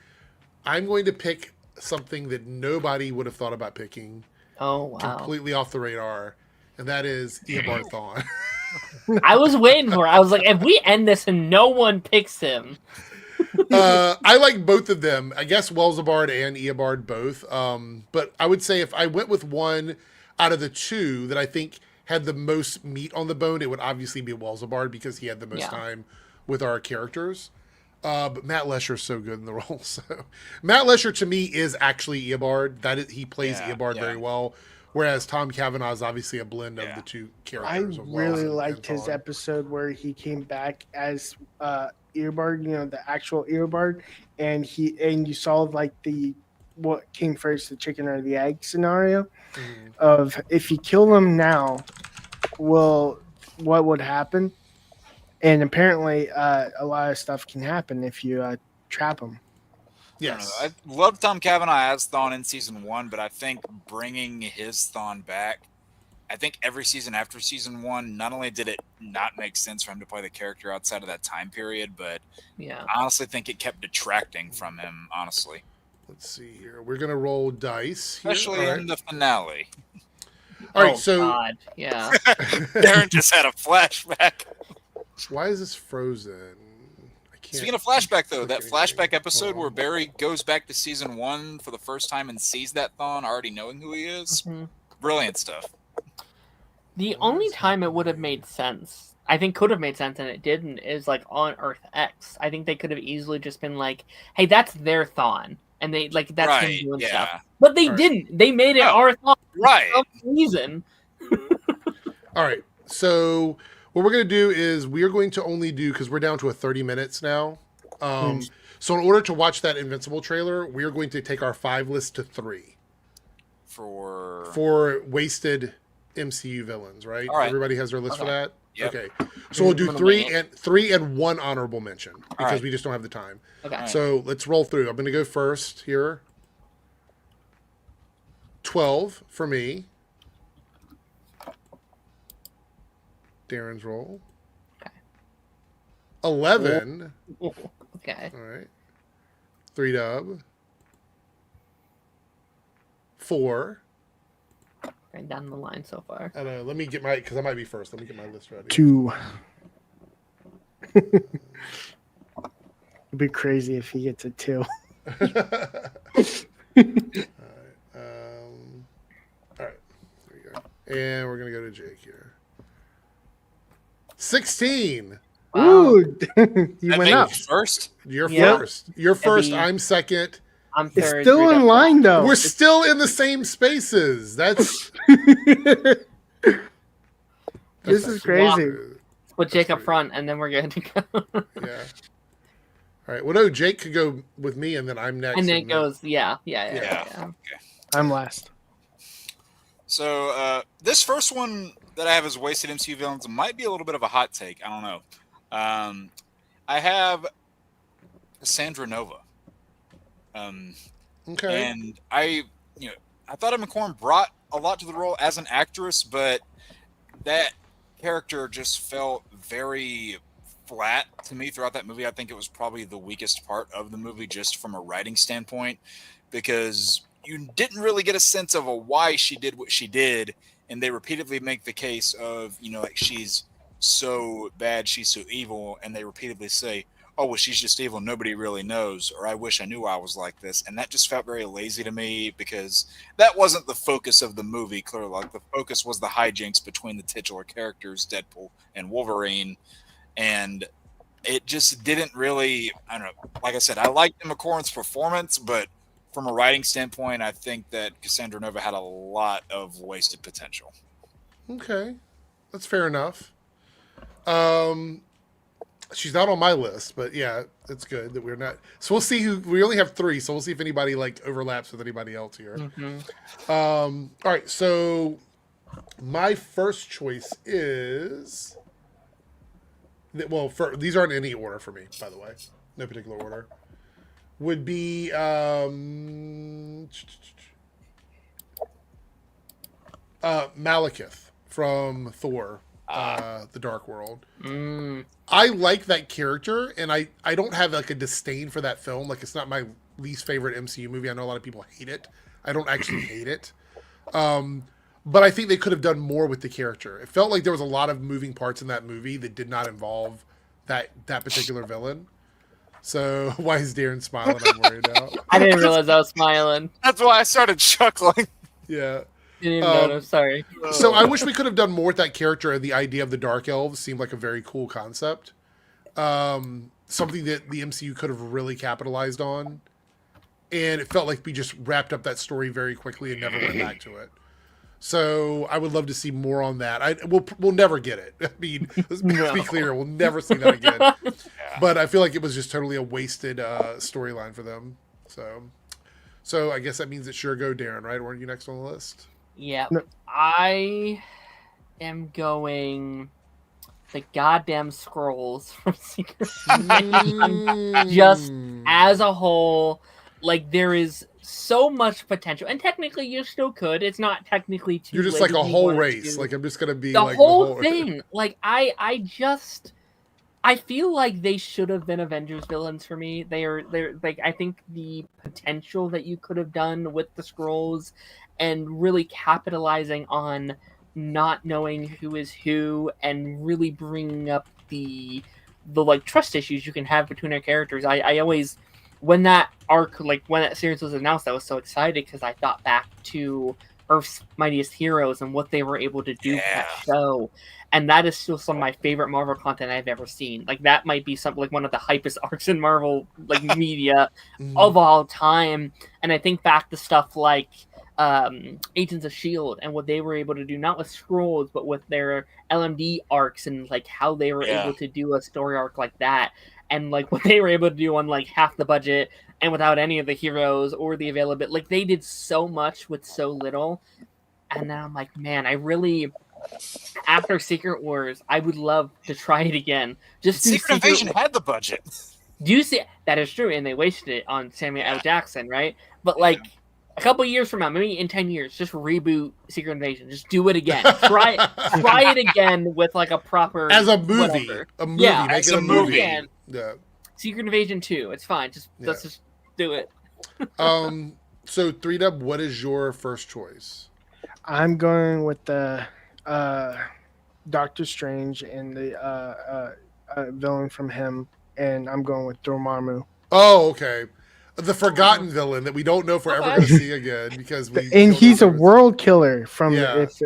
I'm going to pick something that nobody would have thought about picking. Oh, wow. Completely off the radar. And that is Eobard Thawne. I was waiting for it. I was like, if we end this and no one picks him. I like both of them. I guess Welzabard and Eobard both. But I would say if I went with one out of the 2 that I think had the most meat on the bone, it would obviously be Welzabard because he had the most time with our characters. But Matt Lesher's so good in the role. So Matt Lesher to me is actually Eobard. He plays Eobard very well. Whereas Tom Cavanaugh is obviously a blend of the 2 characters. I really liked his episode where he came back as Eobard, the actual Eobard, and you saw like what came first, the chicken or the egg scenario of if you kill him now, what would happen? And apparently, a lot of stuff can happen if you trap him. Yes. I love Tom Cavanaugh as Thawne in season 1, but I think bringing his Thawne back, I think every season after season 1, not only did it not make sense for him to play the character outside of that time period, but I honestly think it kept detracting from him, honestly. Let's see here. We're going to roll dice. Especially in the finale. All right, so... God. Yeah. Darren just had a flashback. Why is this frozen? Speaking of flashback, though, that flashback episode where Barry goes back to season 1 for the first time and sees that Thawne, already knowing who he is, brilliant stuff. The only time it would have made sense, I think could have made sense, and it didn't, is like on Earth X. I think they could have easily just been like, hey, that's their Thawne. And they, that's him doing stuff. But they didn't. They made it our Thawne for some reason. All right, so... what we're going to do is we are going to only do, because we're down to 30 minutes now. So in order to watch that Invincible trailer, we are going to take our 5 list to 3. For For wasted MCU villains, right? All right. Everybody has their list for that? Yep. Okay, so we'll do Little three minute. and one honorable mention because right. we just don't have the time. Okay. All right. So let's roll through. I'm going to go first here. 12 for me. Darren's roll. Okay. 11. Okay. All right. 3 dub. 4. Right down the line so far. I don't know. Let me get my, because I might be first. Let me get my list ready. 2. It'd be crazy if he gets a 2. All right. All right. There we go. And we're going to go to Jake here. 16. Wow. Ooh, you That went make up. you first. You're Yep. first. You're first. be- I'm second. I'm It's third. still three in down. line though. We're still in the same spaces. That's This is actually- crazy. Put Jake up pretty front, and then we're good to go. Yeah. All right. Well, no, Jake could go with me, and then I'm next. And then it goes, yeah. I'm last. So this first one that I have as wasted MCU villains might be a little bit of a hot take. I don't know. I have Cassandra Nova. Okay. And I thought Emma Corrin brought a lot to the role as an actress, but that character just felt very flat to me throughout that movie. I think it was probably the weakest part of the movie just from a writing standpoint, because you didn't really get a sense of why she did what she did, and they repeatedly make the case of, like, she's so bad, she's so evil, and they repeatedly say, oh, well, she's just evil, nobody really knows, or I wish I knew I was like this. And that just felt very lazy to me, because that wasn't the focus of the movie, clearly. Like, the focus was the hijinks between the titular characters, Deadpool and Wolverine, and it just didn't really, I don't know, like I said, I liked Emma Corrin's performance, but from a writing standpoint, I think that Cassandra Nova had a lot of wasted potential. Okay. That's fair enough. She's not on my list, but yeah, it's good that we're not. So we'll see we only have 3, so we'll see if anybody overlaps with anybody else here. Mm-hmm. All right, so my first choice is these aren't in any order for me, by the way. No particular order. Would be Malekith from Thor, The Dark World. I like that character, and I don't have a disdain for that film. Like, it's not my least favorite MCU movie. I know a lot of people hate it. I don't actually hate it. But I think they could have done more with the character. It felt like there was a lot of moving parts in that movie that did not involve that particular villain. So why is Darren smiling? I'm worried now. I didn't realize I was smiling. That's why I started chuckling. Yeah. Didn't even notice. Sorry. So I wish we could have done more with that character, and the idea of the Dark Elves seemed like a very cool concept. Something that the MCU could have really capitalized on. And it felt like we just wrapped up that story very quickly and never went back to it. So I would love to see more on that. We'll never get it. I mean, let's be clear, we'll never see that again. Yeah. But I feel like it was just totally a wasted storyline for them. So I guess that means it sure go Darren, right? Weren't you next on the list? Yeah. No. I am going the goddamn scrolls from Secret Invasion. Just as a whole, like, there is so much potential, and technically you still could. It's not technically too. You're just late like a if you whole wanted race. to. Like, I'm just gonna be The like whole thing. Like, I feel like they should have been Avengers villains for me. They're like, I think the potential that you could have done with the scrolls and really capitalizing on not knowing who is who and really bringing up the like trust issues you can have between our characters. I always, when that arc, like when that series was announced, I was so excited because I thought back to Earth's Mightiest Heroes and what they were able to do with that show. And that is still some of my favorite Marvel content I've ever seen. Like, that might be something like one of the hypest arcs in Marvel like media of all time. And I think back to stuff like Agents of S.H.I.E.L.D. and what they were able to do, not with Skrulls, but with their LMD arcs, and like how they were able to do a story arc like that, and like what they were able to do on like half the budget and without any of the heroes or the availability. Like, they did so much with so little. And then I'm like, man, I really after Secret Wars, I would love to try it again. Just do Secret Invasion had the budget. Do you see that is true, and they wasted it on Samuel L. Yeah. Jackson, right? But like a couple years from now, maybe in 10 years, just reboot Secret Invasion. Just do it again. Try it again with like a proper as a movie. whatever. A movie. Yeah, Make as it a a movie. movie. Again. Yeah. Secret Invasion 2. It's fine. Let's just do it. So 3Dub, what is your first choice? I'm going with the Doctor Strange and the villain from him, and I'm going with Dormammu. Oh, okay. The forgotten villain that we don't know if we're ever going to see again because we. And he's a world killer from Yeah. if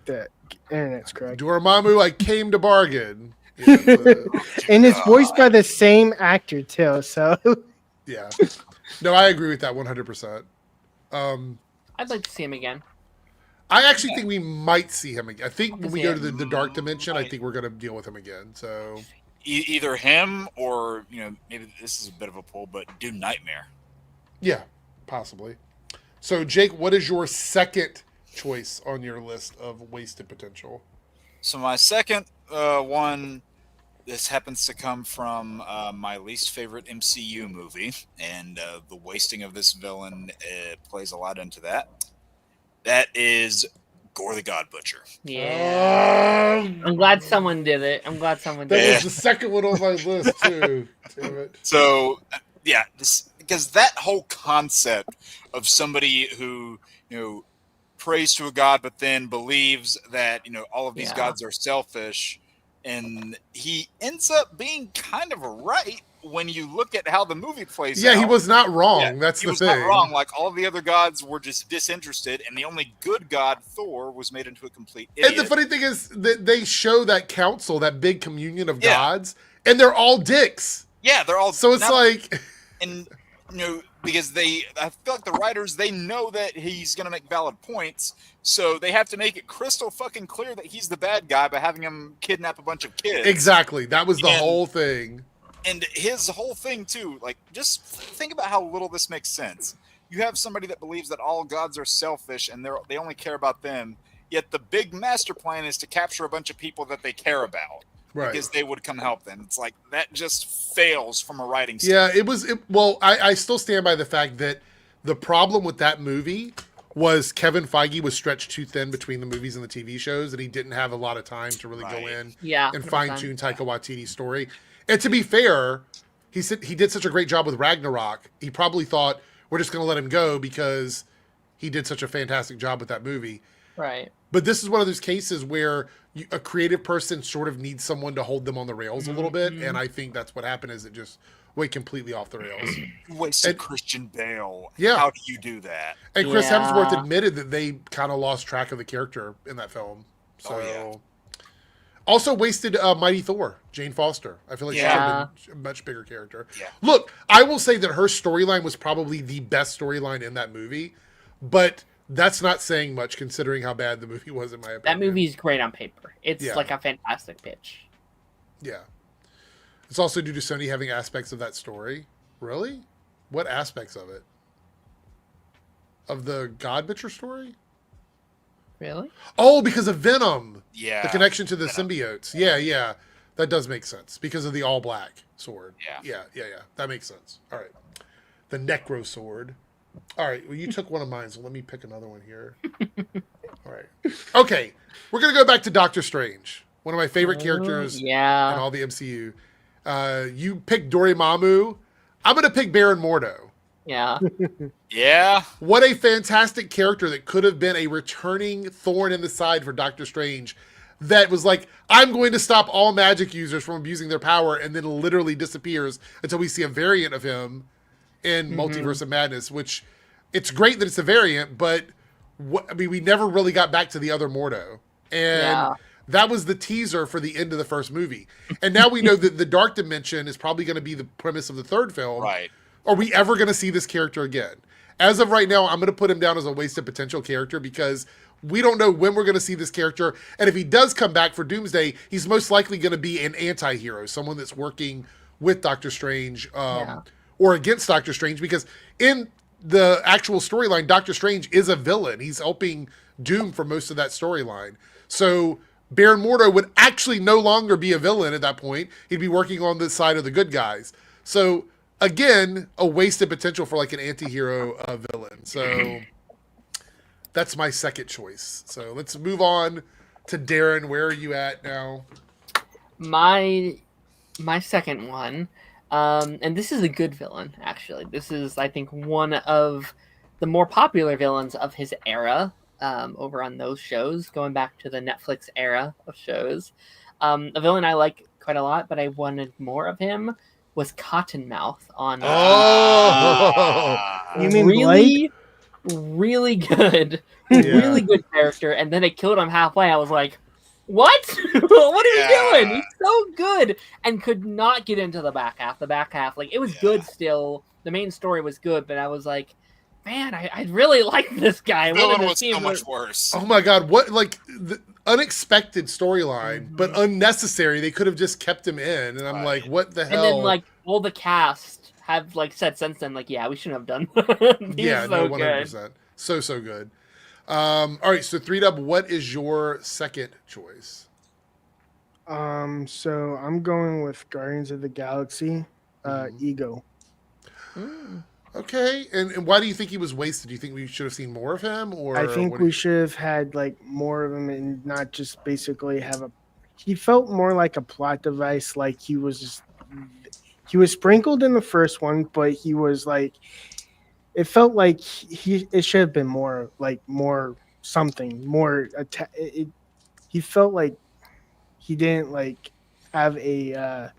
the internet's correct. Dormammu, I came to bargain. Yeah, And it's voiced by the same actor too. So yeah. No, I agree with that 100%. I'd like to see him again. I actually think we might see him again. I think when we go to Yeah. the dark dimension, I think we're going to deal with him again. So Either him or maybe this is a bit of a pull, but do Nightmare. yeah, possibly. So Jake, what is your second choice on your list of wasted potential? So my second one, this happens to come from my least favorite MCU movie, and the wasting of this villain plays a lot into that. That is Gore the God Butcher. Yeah. I'm glad someone did it. That Yeah. was the second one on my list too. Damn it. So yeah, because that whole concept of somebody who prays to a god, but then believes that all of these gods are selfish, and he ends up being kind of right when you look at how the movie plays out. Yeah, he was not wrong. Yeah, That's he the was thing. not wrong. Like all of the other gods were just disinterested, and the only good god, Thor, was made into a complete idiot. And the funny thing is that they show that council, that big communion of Yeah. gods, and they're all dicks. Yeah, they're all So it's now- like, and because I feel like the writers, they know that he's gonna make valid points, so they have to make it crystal fucking clear that he's the bad guy by having him kidnap a bunch of kids. exactly. That was the And- whole thing. And his whole thing too, like, just think about how little this makes sense. You have somebody that believes that all gods are selfish and they only care about them, yet the big master plan is to capture a bunch of people that they care about. Right. Because they would come help them. It's like that just fails from a writing Yeah, standpoint. well, I still stand by the fact that the problem with that movie was Kevin Feige was stretched too thin between the movies and the TV shows, and he didn't have a lot of time to really go Right. in Yeah. and 100%. fine tune Taika Waititi's story. And to be fair, he said he did such a great job with Ragnarok. He probably thought we're just going to let him go because he did such a fantastic job with that movie. Right. But this is one of those cases where a creative person sort of needs someone to hold them on the rails a little bit, and I think that's what happened. Is it just went completely off the rails? You wasted And- Christian Bale. Yeah. How do you do that? And Chris Yeah. Hemsworth admitted that they kind of lost track of the character in that film. So, Oh, yeah. also wasted Mighty Thor, Jane Foster. I feel like Yeah. she should have been a much bigger character. Yeah. Look, I will say that her storyline was probably the best storyline in that movie, but that's not saying much considering how bad the movie was, in my opinion. That movie's great on paper. It's Yeah. like a fantastic pitch. Yeah. It's also due to Sony having aspects of that story. Really? What aspects of it? Of the God Butcher story? Really? Oh, because of Venom. Yeah. The connection to the Venom. symbiotes. Yeah. That does make sense because of the all black sword. Yeah. Yeah. That makes sense. All right. The Necro sword. All right. Well, you took one of mine, so let me pick another one here. All right. Okay. We're going to go back to Doctor Strange, one of my favorite characters in Yeah. all the MCU. You picked Dormammu. I'm going to pick Baron Mordo. Yeah. Yeah. What a fantastic character that could have been a returning thorn in the side for Doctor Strange that was like, I'm going to stop all magic users from abusing their power, and then literally disappears until we see a variant of him in Multiverse of Madness, which it's great that it's a variant, but we never really got back to the other Mordo. And Yeah. that was the teaser for the end of the first movie. And now we know that the Dark Dimension is probably going to be the premise of the third film. Right. Are we ever going to see this character again? As of right now, I'm going to put him down as a wasted potential character because we don't know when we're going to see this character. And if he does come back for Doomsday, he's most likely going to be an anti-hero, someone that's working with Doctor Strange or against Doctor Strange, because in the actual storyline, Doctor Strange is a villain. He's helping Doom for most of that storyline. So Baron Mordo would actually no longer be a villain at that point. He'd be working on the side of the good guys. So again, a wasted potential for like an anti-hero villain. So that's my second choice. So let's move on to Darren. Where are you at now? My second one, and this is a good villain, actually. This is, I think, one of the more popular villains of his era, over on those shows, going back to the Netflix era of shows. A villain I like quite a lot, but I wanted more of him, was Cottonmouth on... You mean really, really good. Really good character, and then it killed him halfway. I was like, what? What are you doing? He's so good, and could not get into the back half. The back half, like, it was good still. The main story was good, but I was like, man, I really like this guy. The villain was so much worse. Oh my god, what, like, the unexpected storyline, but unnecessary. They could have just kept him in, and I'm like, what the hell? And then, like, all the cast have, like, said since then, like, yeah, we shouldn't have done that. Yeah, no, 100%. Good. So good. All right, so 3Dub, what is your second choice? So I'm going with Guardians of the Galaxy, Ego. Okay, and why do you think he was wasted? Do you think we should have seen more of him, or I think we should have had like more of him and not just basically have a. He felt more like a plot device, like he was sprinkled in the first one, but he was like. It felt like it should have been more something more. He felt like he didn't like have a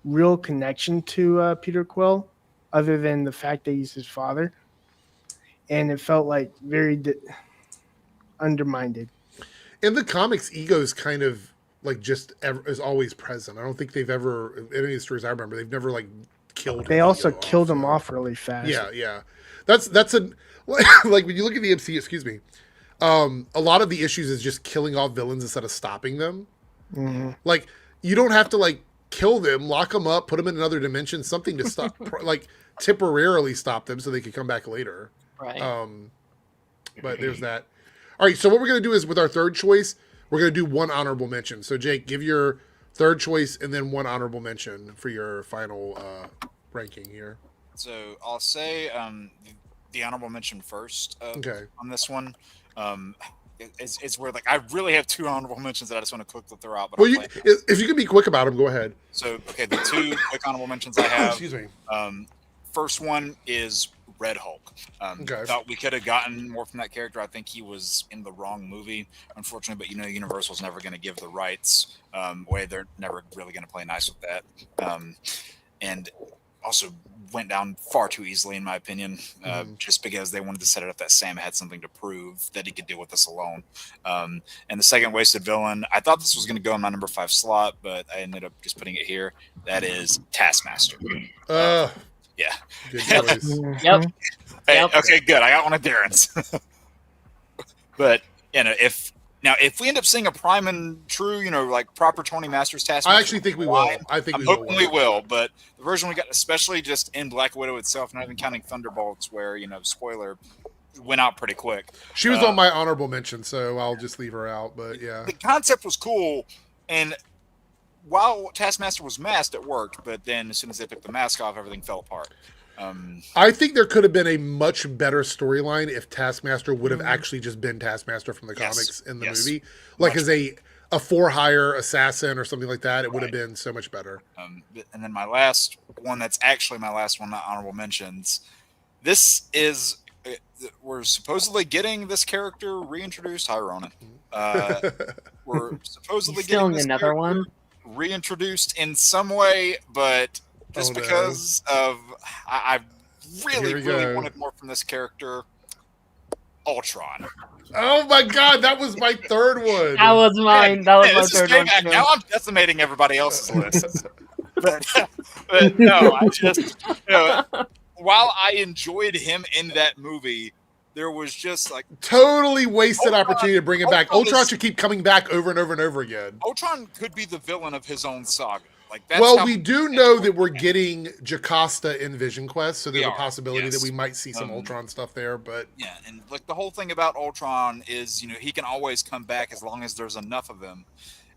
real connection to Peter Quill, other than the fact that he's his father, and it felt like very undermined. In the comics, Ego is kind of like is always present. I don't think they've ever, in any of the stories I remember, they've never like killed. They also killed him off really fast. Yeah. That's a like when you look at the MCU. Excuse me. A lot of the issues is just killing off villains instead of stopping them. Mm-hmm. Like you don't have to like kill them, lock them up, put them in another dimension, something to stop, like temporarily stop them so they could come back later. Right. But there's that. All right. So what we're gonna do is with our third choice, we're gonna do one honorable mention. So Jake, give your third choice and then one honorable mention for your final ranking here. So I'll say the honorable mention first. On this one, it's where like I really have two honorable mentions that I just want to quickly throw out. But well, if you can be quick about them, go ahead. So okay, the two quick honorable mentions I have. Excuse me. First one is Red Hulk. Thought we could have gotten more from that character. I think he was in the wrong movie, unfortunately. But Universal's never going to give the rights away. They're never really going to play nice with that. And also went down far too easily, in my opinion, just because they wanted to set it up that Sam had something to prove that he could deal with this alone. And the second wasted villain, I thought this was going to go in my number 5 slot, but I ended up just putting it here. That is Taskmaster. Yeah. Good choice. Yep. Hey, okay, good. I got one of Darren's. But if we end up seeing a prime and true, like proper Tony Masters Taskmaster, I actually think we will. I'm hoping we will. But the version we got, especially just in Black Widow itself, not even counting Thunderbolts, where spoiler, went out pretty quick. She was on my honorable mention, so I'll just leave her out. But yeah, the concept was cool, and while Taskmaster was masked, it worked. But then as soon as they took the mask off, everything fell apart. I think there could have been a much better storyline if Taskmaster would have actually just been Taskmaster from the comics in the movie, like as a for-hire assassin or something like that. It would have been so much better. And then my last one, that's actually my last one, not honorable mentions. This is we're supposedly getting this character reintroduced. Hi, Ronan. We're supposedly getting this another one reintroduced in some way, but just because of I really wanted more from this character. Ultron. Oh my god, that was my third one. That was mine. That was my third one. Now I'm decimating everybody else's list. but no, I just while I enjoyed him in that movie, there was just like totally wasted opportunity to bring him back. Ultron should keep coming back over and over and over again. Ultron could be the villain of his own saga. Like that's Well, how we do know that we're getting Jocasta in Vision Quest, so there's We a are, possibility yes. that we might see some Ultron stuff there. But yeah, and like the whole thing about Ultron is, he can always come back as long as there's enough of him.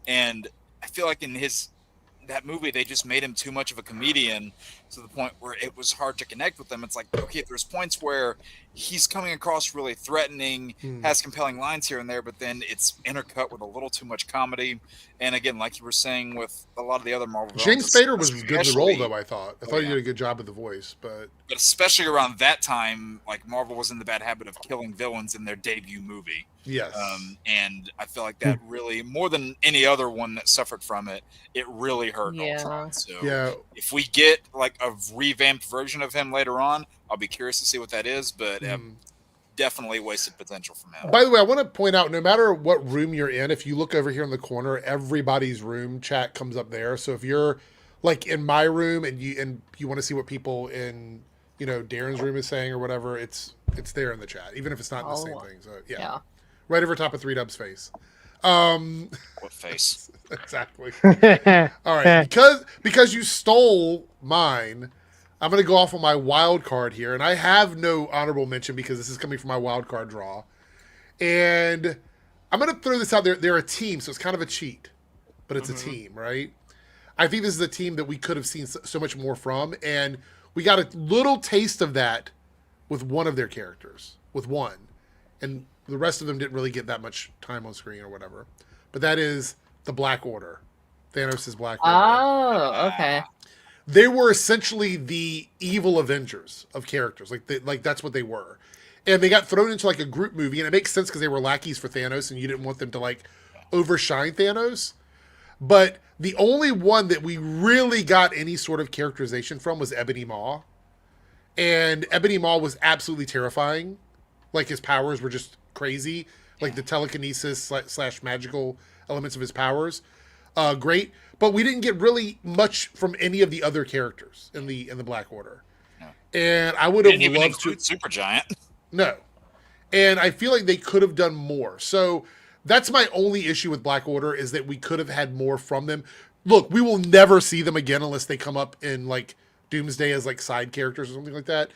And I feel like in that movie they just made him too much of a comedian to the point where it was hard to connect with him. It's like, okay, there's points where he's coming across really threatening, has compelling lines here and there, but then it's intercut with a little too much comedy. And again, like you were saying with a lot of the other Marvel James villains, Spader was good in the role, though. I thought he did a good job with the voice, but especially around that time, like Marvel was in the bad habit of killing villains in their debut movie. yes, And I feel like that really, more than any other one that suffered from it, it really hurt Yeah. Ultron. So yeah. if we get like a revamped version of him later on, I'll be curious to see what that is, but definitely wasted potential from him. By the way, I want to point out, no matter what room you're in, if you look over here in the corner, everybody's room chat comes up there. So if you're like in my room and you want to see what people in Darren's room is saying or whatever, it's there in the chat, even if it's not the same thing. So yeah. Right over top of 3Dub's face. What face? Exactly. All right, because you stole mine, I'm going to go off on my wild card here, and I have no honorable mention because this is coming from my wild card draw. And I'm going to throw this out there. They're a team, so it's kind of a cheat, but it's a team, right? I think this is a team that we could have seen so much more from, and we got a little taste of that with one of their characters, with one. And the rest of them didn't really get that much time on screen or whatever. But that is the Black Order. Thanos' Black Order. Oh, okay. They were essentially the evil Avengers of characters. Like that's what they were. And they got thrown into like a group movie, and it makes sense because they were lackeys for Thanos, and you didn't want them to like overshine Thanos. But the only one that we really got any sort of characterization from was Ebony Maw. And Ebony Maw was absolutely terrifying. Like his powers were just crazy. Like the telekinesis / magical elements of his powers. Great. But we didn't get really much from any of the other characters in the Black Order. No. And I would have loved to Supergiant. No. And I feel like they could have done more. So that's my only issue with Black Order, is that we could have had more from them. Look, we will never see them again unless they come up in like Doomsday as like side characters or something like that.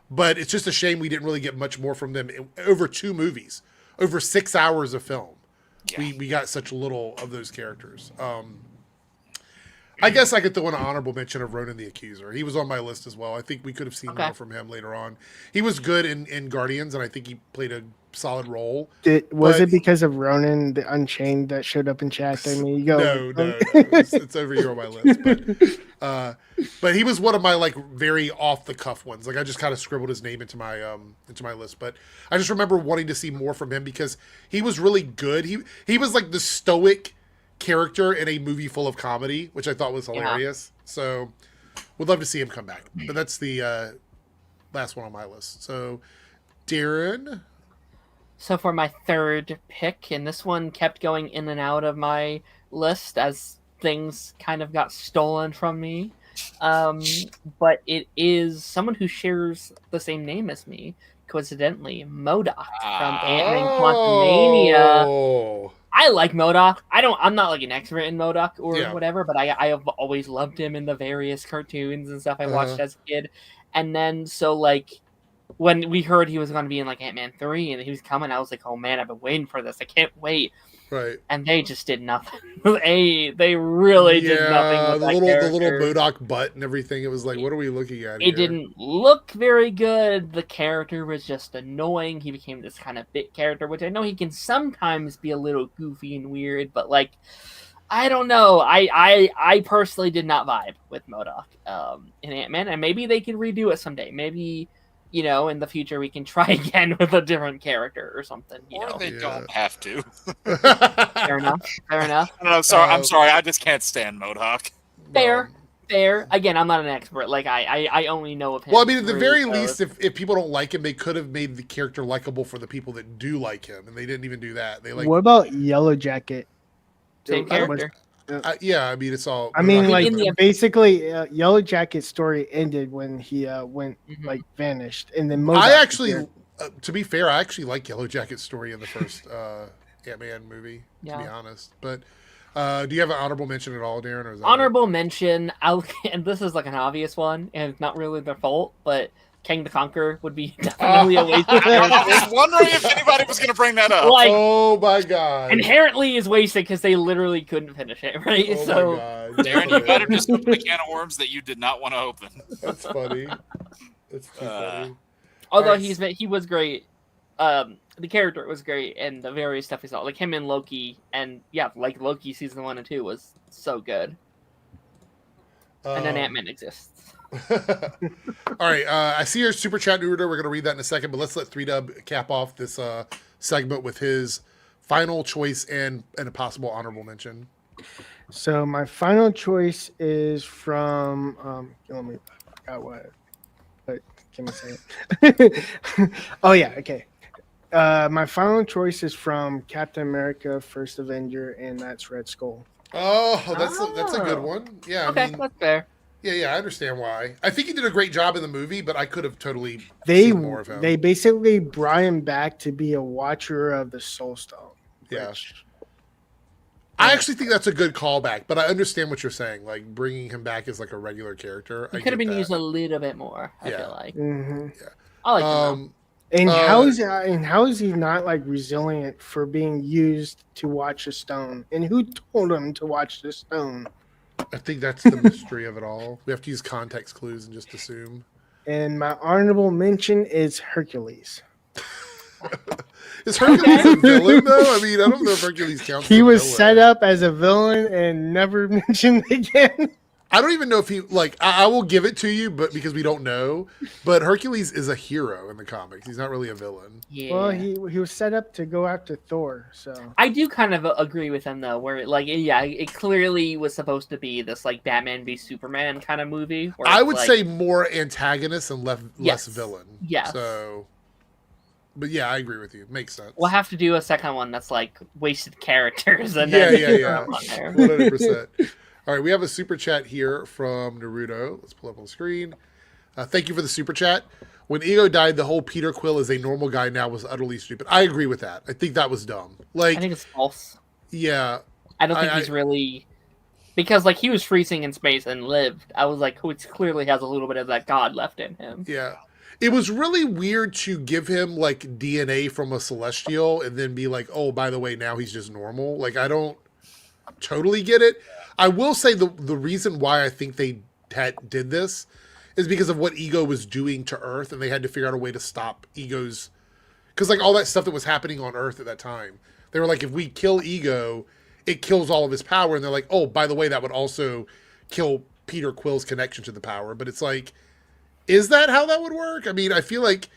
But it's just a shame we didn't really get much more from them over 2 movies, over 6 hours of film. Yeah. We got such little of those characters. I guess I could throw an honorable mention of Ronan the Accuser. He was on my list as well. I think we could have seen more from him later on. He was good in Guardians, and I think he played a solid role. Was it because of Ronan the Unchained that showed up in chat? I mean, you go. No. It's over here on my list. But he was one of my like very off the cuff ones. Like I just kind of scribbled his name into my list. But I just remember wanting to see more from him because he was really good. He was like the stoic character in a movie full of comedy, which I thought was hilarious. So would love to see him come back. But that's the last one on my list. So Darren. So for my third pick, and this one kept going in and out of my list as things kind of got stolen from me. But it is someone who shares the same name as me, coincidentally, MODOK from Ant-Man Quantumania. I like MODOK. I'm not like an expert in MODOK or whatever, but I have always loved him in the various cartoons and stuff I watched as a kid. And then so like when we heard he was going to be in like Ant-Man 3 and he was coming, I was like, oh man, I've been waiting for this. I can't wait. Right. And they just did nothing. They really did nothing with the little MODOK butt and everything. It was like, what are we looking at here? It didn't look very good. The character was just annoying. He became this kind of bit character, which I know he can sometimes be a little goofy and weird, but like, I don't know. I personally did not vibe with MODOK in Ant-Man, and maybe they can redo it someday. Maybe, in the future we can try again with a different character or something. Or they don't have to. Fair enough. I'm sorry. I just can't stand MODOK. Fair. Again, I'm not an expert. Like I only know of him. Well, I mean, at the very least, if people don't like him, they could have made the character likable for the people that do like him, and they didn't even do that. What about Yellow Jacket? Same character. I mean, it's all. I mean, like basically, Yellow Jacket's story ended when he like vanished, and then I actually, to be fair, I actually like Yellow Jacket's story in the first Ant-Man movie. To be honest, but Do you have an honorable mention at all, Darren? Or is that Honorable mention, and this is like an obvious one, and it's not really their fault, but King the Conqueror would be definitely a waste. I was wondering if anybody was going to bring that up. Like, oh my god! inherently is wasted because they literally couldn't finish it, right? Oh so, my god! Darren, you might have just opened a can of worms that you did not want to open. That's funny. It's too funny. although Alright. he was great. The character was great, and the various stuff he saw, like him and Loki, and yeah, like Loki season 1 and 2 was so good. And then Ant-Man exists. All right, I see your super chat, Naruto. We're going to read that in a second, but let's let 3Dub cap off this segment with his final choice and a possible honorable mention. So my final choice is from let me I forgot what can we say it? Oh yeah, okay. My final choice is from Captain America: First Avenger, and that's Red Skull. Oh, that's a good one. Yeah, Okay, I mean, that's fair. yeah, I understand why. I think he did a great job in the movie, but I could have totally They seen more of him. they basically brought him back to be a watcher of the Soul Stone. Yeah. which- I actually think that's a good callback, but I understand what you're saying. Like bringing him back as like a regular character. He I could have get been that. used a little bit more. I Yeah. feel like Mhm. I like him. Though. And Uh, how is he not like resilient for being used to watch a stone? And who told him to watch the stone? I think that's the mystery of it all. We have to use context clues and just assume. And my honorable mention is Hercules. Is Hercules a villain though? I mean, I don't know if Hercules counts. He as a was villain. set up as a villain and never mentioned again. I don't even know if he like. I will give it to you, but because we don't know. But Hercules is a hero in the comics. He's not really a villain. Yeah. Well, he was set up to go after Thor. So I do kind of agree with him though, where like yeah, it clearly was supposed to be this like Batman v Superman kind of movie. Where I it's, would like, say more antagonist and less Yes. villain. Yes. So, but yeah, I agree with you. Makes sense. we'll have to do a second one that's like wasted characters and Yeah, then yeah. on there. 100%. All right, we have a super chat here from Naruto. Let's pull up on the screen. Thank you for the super chat. When Ego died, the whole Peter Quill is a normal guy now was utterly stupid. I agree with that. I think that was dumb. Like, I think it's false. yeah, I don't think he's really because like he was freezing in space and lived. I was like, oh, it clearly has a little bit of that god left in him. yeah. It was really weird to give him like DNA from a Celestial and then be like, oh, by the way, now he's just normal. Like, I don't totally get it. I will say the reason why I think they did this is because of what Ego was doing to Earth, and they had to figure out a way to stop Ego's, because like all that stuff that was happening on Earth at that time, they were like, if we kill Ego, it kills all of his power, and they're like, oh, by the way, that would also kill Peter Quill's connection to the power. But it's like, is that how that would work? I mean, I feel like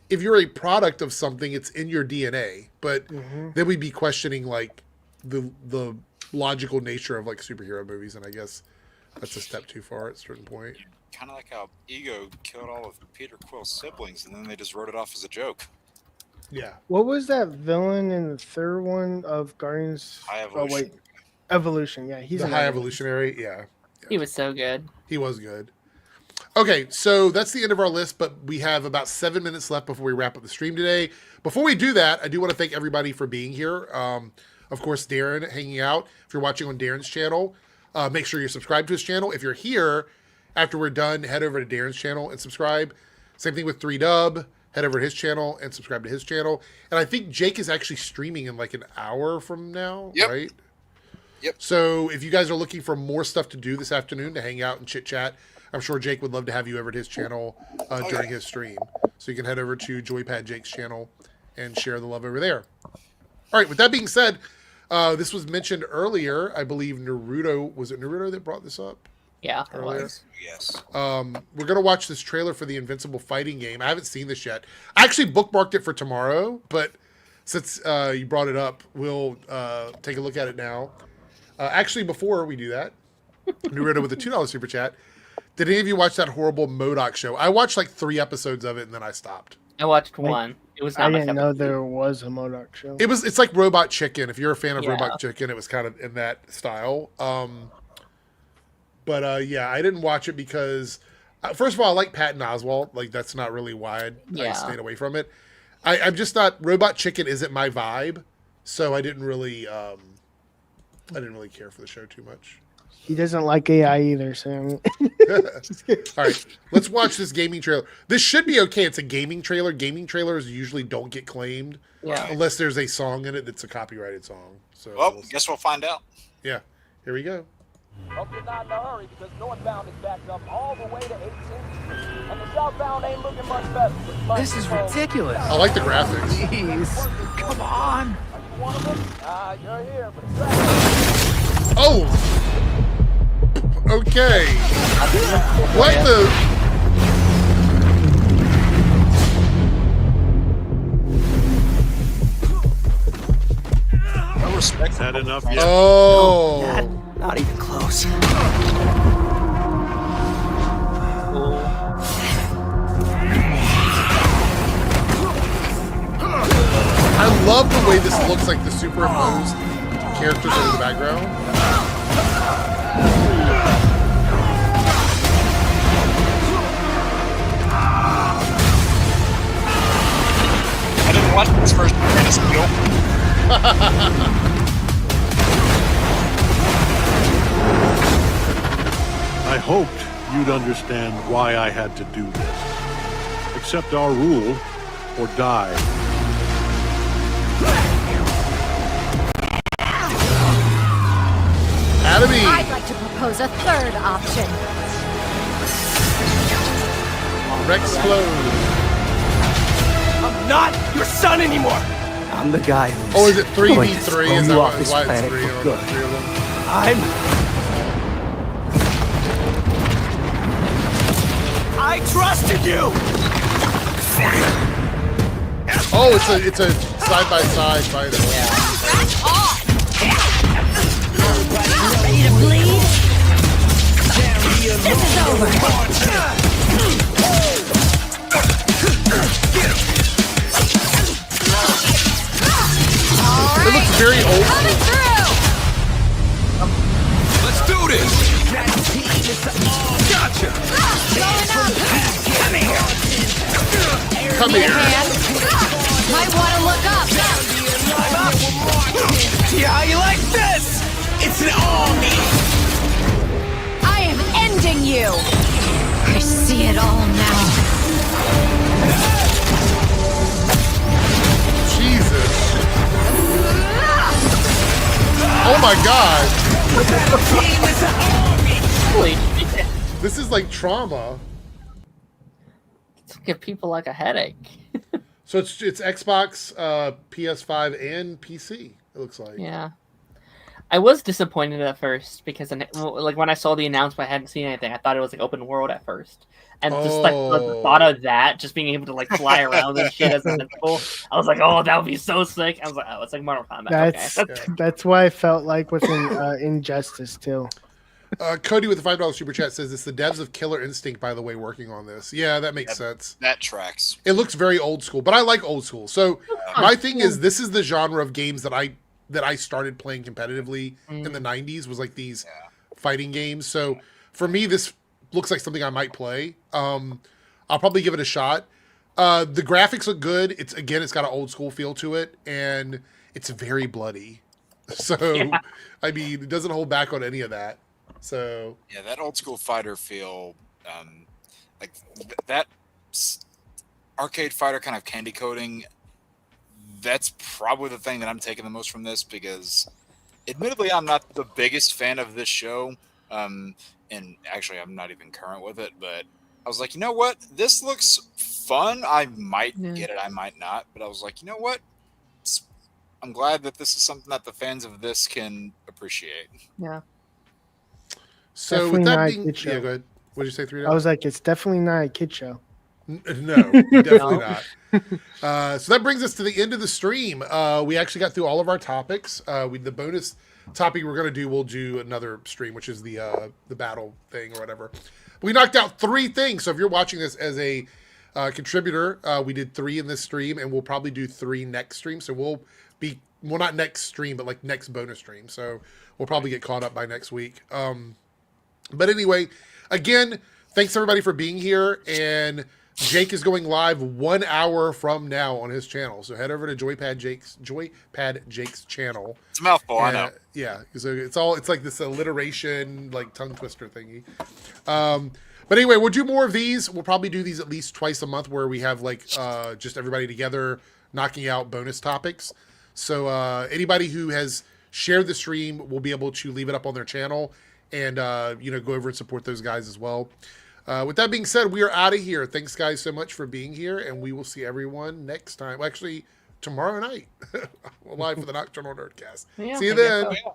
if you're a product of something, it's in your DNA, but then we'd be questioning like the logical nature of like superhero movies, and I guess that's a step too far at a certain point. Kind of like how Ego killed all of Peter Quill's siblings, and then they just wrote it off as a joke. Yeah. what was that villain in the third one of Guardians? High Oh Evolution. wait, Evolution. Yeah, he's The another High one. Evolutionary, yeah. He was so good. He was good. Okay, so that's the end of our list, but we have about 7 minutes left before we wrap up the stream today. Before we do that, I do want to thank everybody for being here. Of course, Darren hanging out. If you're watching on Darren's channel, make sure you're subscribed to his channel. If you're here, after we're done, head over to Darren's channel and subscribe. Same thing with 3Dub. Head over to his channel and subscribe to his channel. And I think Jake is actually streaming in like an hour from now, Yep. right? Yep. So if you guys are looking for more stuff to do this afternoon to hang out and chit chat, I'm sure Jake would love to have you over to his channel during his stream. So you can head over to Joypad Jake's channel and share the love over there. All right, with that being said, this was mentioned earlier. I believe Naruto, was it Naruto that brought this up? Yeah, it Earlier. was. Yes. We're going to watch this trailer for the Invincible fighting game. I haven't seen this yet. I actually bookmarked it for tomorrow, but since you brought it up, we'll take a look at it now. Actually, before we do that, Naruto with a $2 super chat. Did any of you watch that horrible MODOK show? I watched like 3 episodes of it and then I stopped. I watched one. It was I not my didn't cup know of tea. there was a MODOK show. It's like Robot Chicken. If you're a fan of Yeah. Robot Chicken, it was kind of in that style. But yeah, I didn't watch it because, first of all, I like Patton Oswalt. Like, that's not really why I Yeah. stayed away from it. I'm just not, Robot Chicken isn't my vibe, so I didn't really I didn't really care for the show too much. He doesn't like AI either, so. All right, let's watch this gaming trailer. This should be okay. It's a gaming trailer. Gaming trailers usually don't get claimed unless there's a song in it that's a copyrighted song. So Well, guess we'll find out. yeah, here we go. Hope you're not in a hurry because northbound is backed up all the way to 18th. And the southbound ain't looking much better. This is ridiculous. I like the graphics. Jeez. Come on. One of them? You're here, but it's Oh! Okay. What the... No respect. Is that enough? Oh! Not even close. I love the way this looks like the superimposed characters are in the background. I didn't watch this first Man of Steel. I hoped you'd understand why I had to do this. Accept our rule or die. Atomy! I'd like to propose a third option. Rexplode. I'm not your son anymore. I'm the guy who's Oh, is it going to 3v3? throw Is you that off why this it's planet 3 for on good. 3 of them? I trusted you. Oh, it's a side-by-side fighter. Back off! Ready to bleed? This is over. It looks very old. Coming through! Let's do this. Gotcha. Going up! Come Need a here. hand? Might want to look up. See how you like this? It's an army. I am ending you! I see it all now. Jesus. Oh my god. Holy shit. This is like trauma. It's give people like a headache. So it's Xbox, PS5, and PC, it looks like. Yeah. I was disappointed at first because like when I saw the announcement, I hadn't seen anything. I thought it was like open world at first, and just like the thought of that, just being able to like fly around and shit as an Invincible, I was like, oh, that would be so sick. I was like, oh, it's like Mortal Kombat. That's what I felt like with Injustice too. Cody with the $5 super chat says it's the devs of Killer Instinct, by the way, working on this. Yeah, that makes sense. That tracks. It looks very old school, but I like old school. So my thing is, this is the genre of games that I started playing competitively in the 90s, was like these fighting games. So for me, this looks like something I might play. I'll probably give it a shot. The graphics look good. It's got an old school feel to it, and it's very bloody. So I mean, it doesn't hold back on any of that. So yeah, that old school fighter feel, like that arcade fighter kind of candy coating. That's probably the thing that I'm taking the most from this, because admittedly I'm not the biggest fan of this show, and actually I'm not even current with it, but I was like, you know what, this looks fun. I might get it, I might not, but I was like, you know what, I'm glad that this is something that the fans of this can appreciate. Yeah. So Definitely with that not a being, kid show. yeah, go ahead. What did you say? $3? I was like, it's definitely not a kid show. No, definitely not. So that brings us to the end of the stream. We actually got through all of our topics. The bonus topic we're going to do, we'll do another stream, which is the battle thing or whatever. We knocked out 3 things. So if you're watching this as a contributor, we did 3 in this stream, and we'll probably do 3 next stream. So we'll not next stream, but like next bonus stream. So we'll probably get caught up by next week. But anyway, again, thanks everybody for being here, and Jake is going live 1 hour from now on his channel. So head over to Joypad Jake's channel. It's a mouthful, I know. Yeah, so it's like this alliteration, like tongue twister thingy. But anyway, we'll do more of these. We'll probably do these at least twice a month, where we have like just everybody together knocking out bonus topics. So anybody who has shared the stream will be able to leave it up on their channel and go over and support those guys as well. With that being said, we are out of here. Thanks, guys, so much for being here, and we will see everyone next time. Well, actually, tomorrow night, live for the Nocturnal Nerdcast. Yeah, see you I guess then. so. Oh, yeah.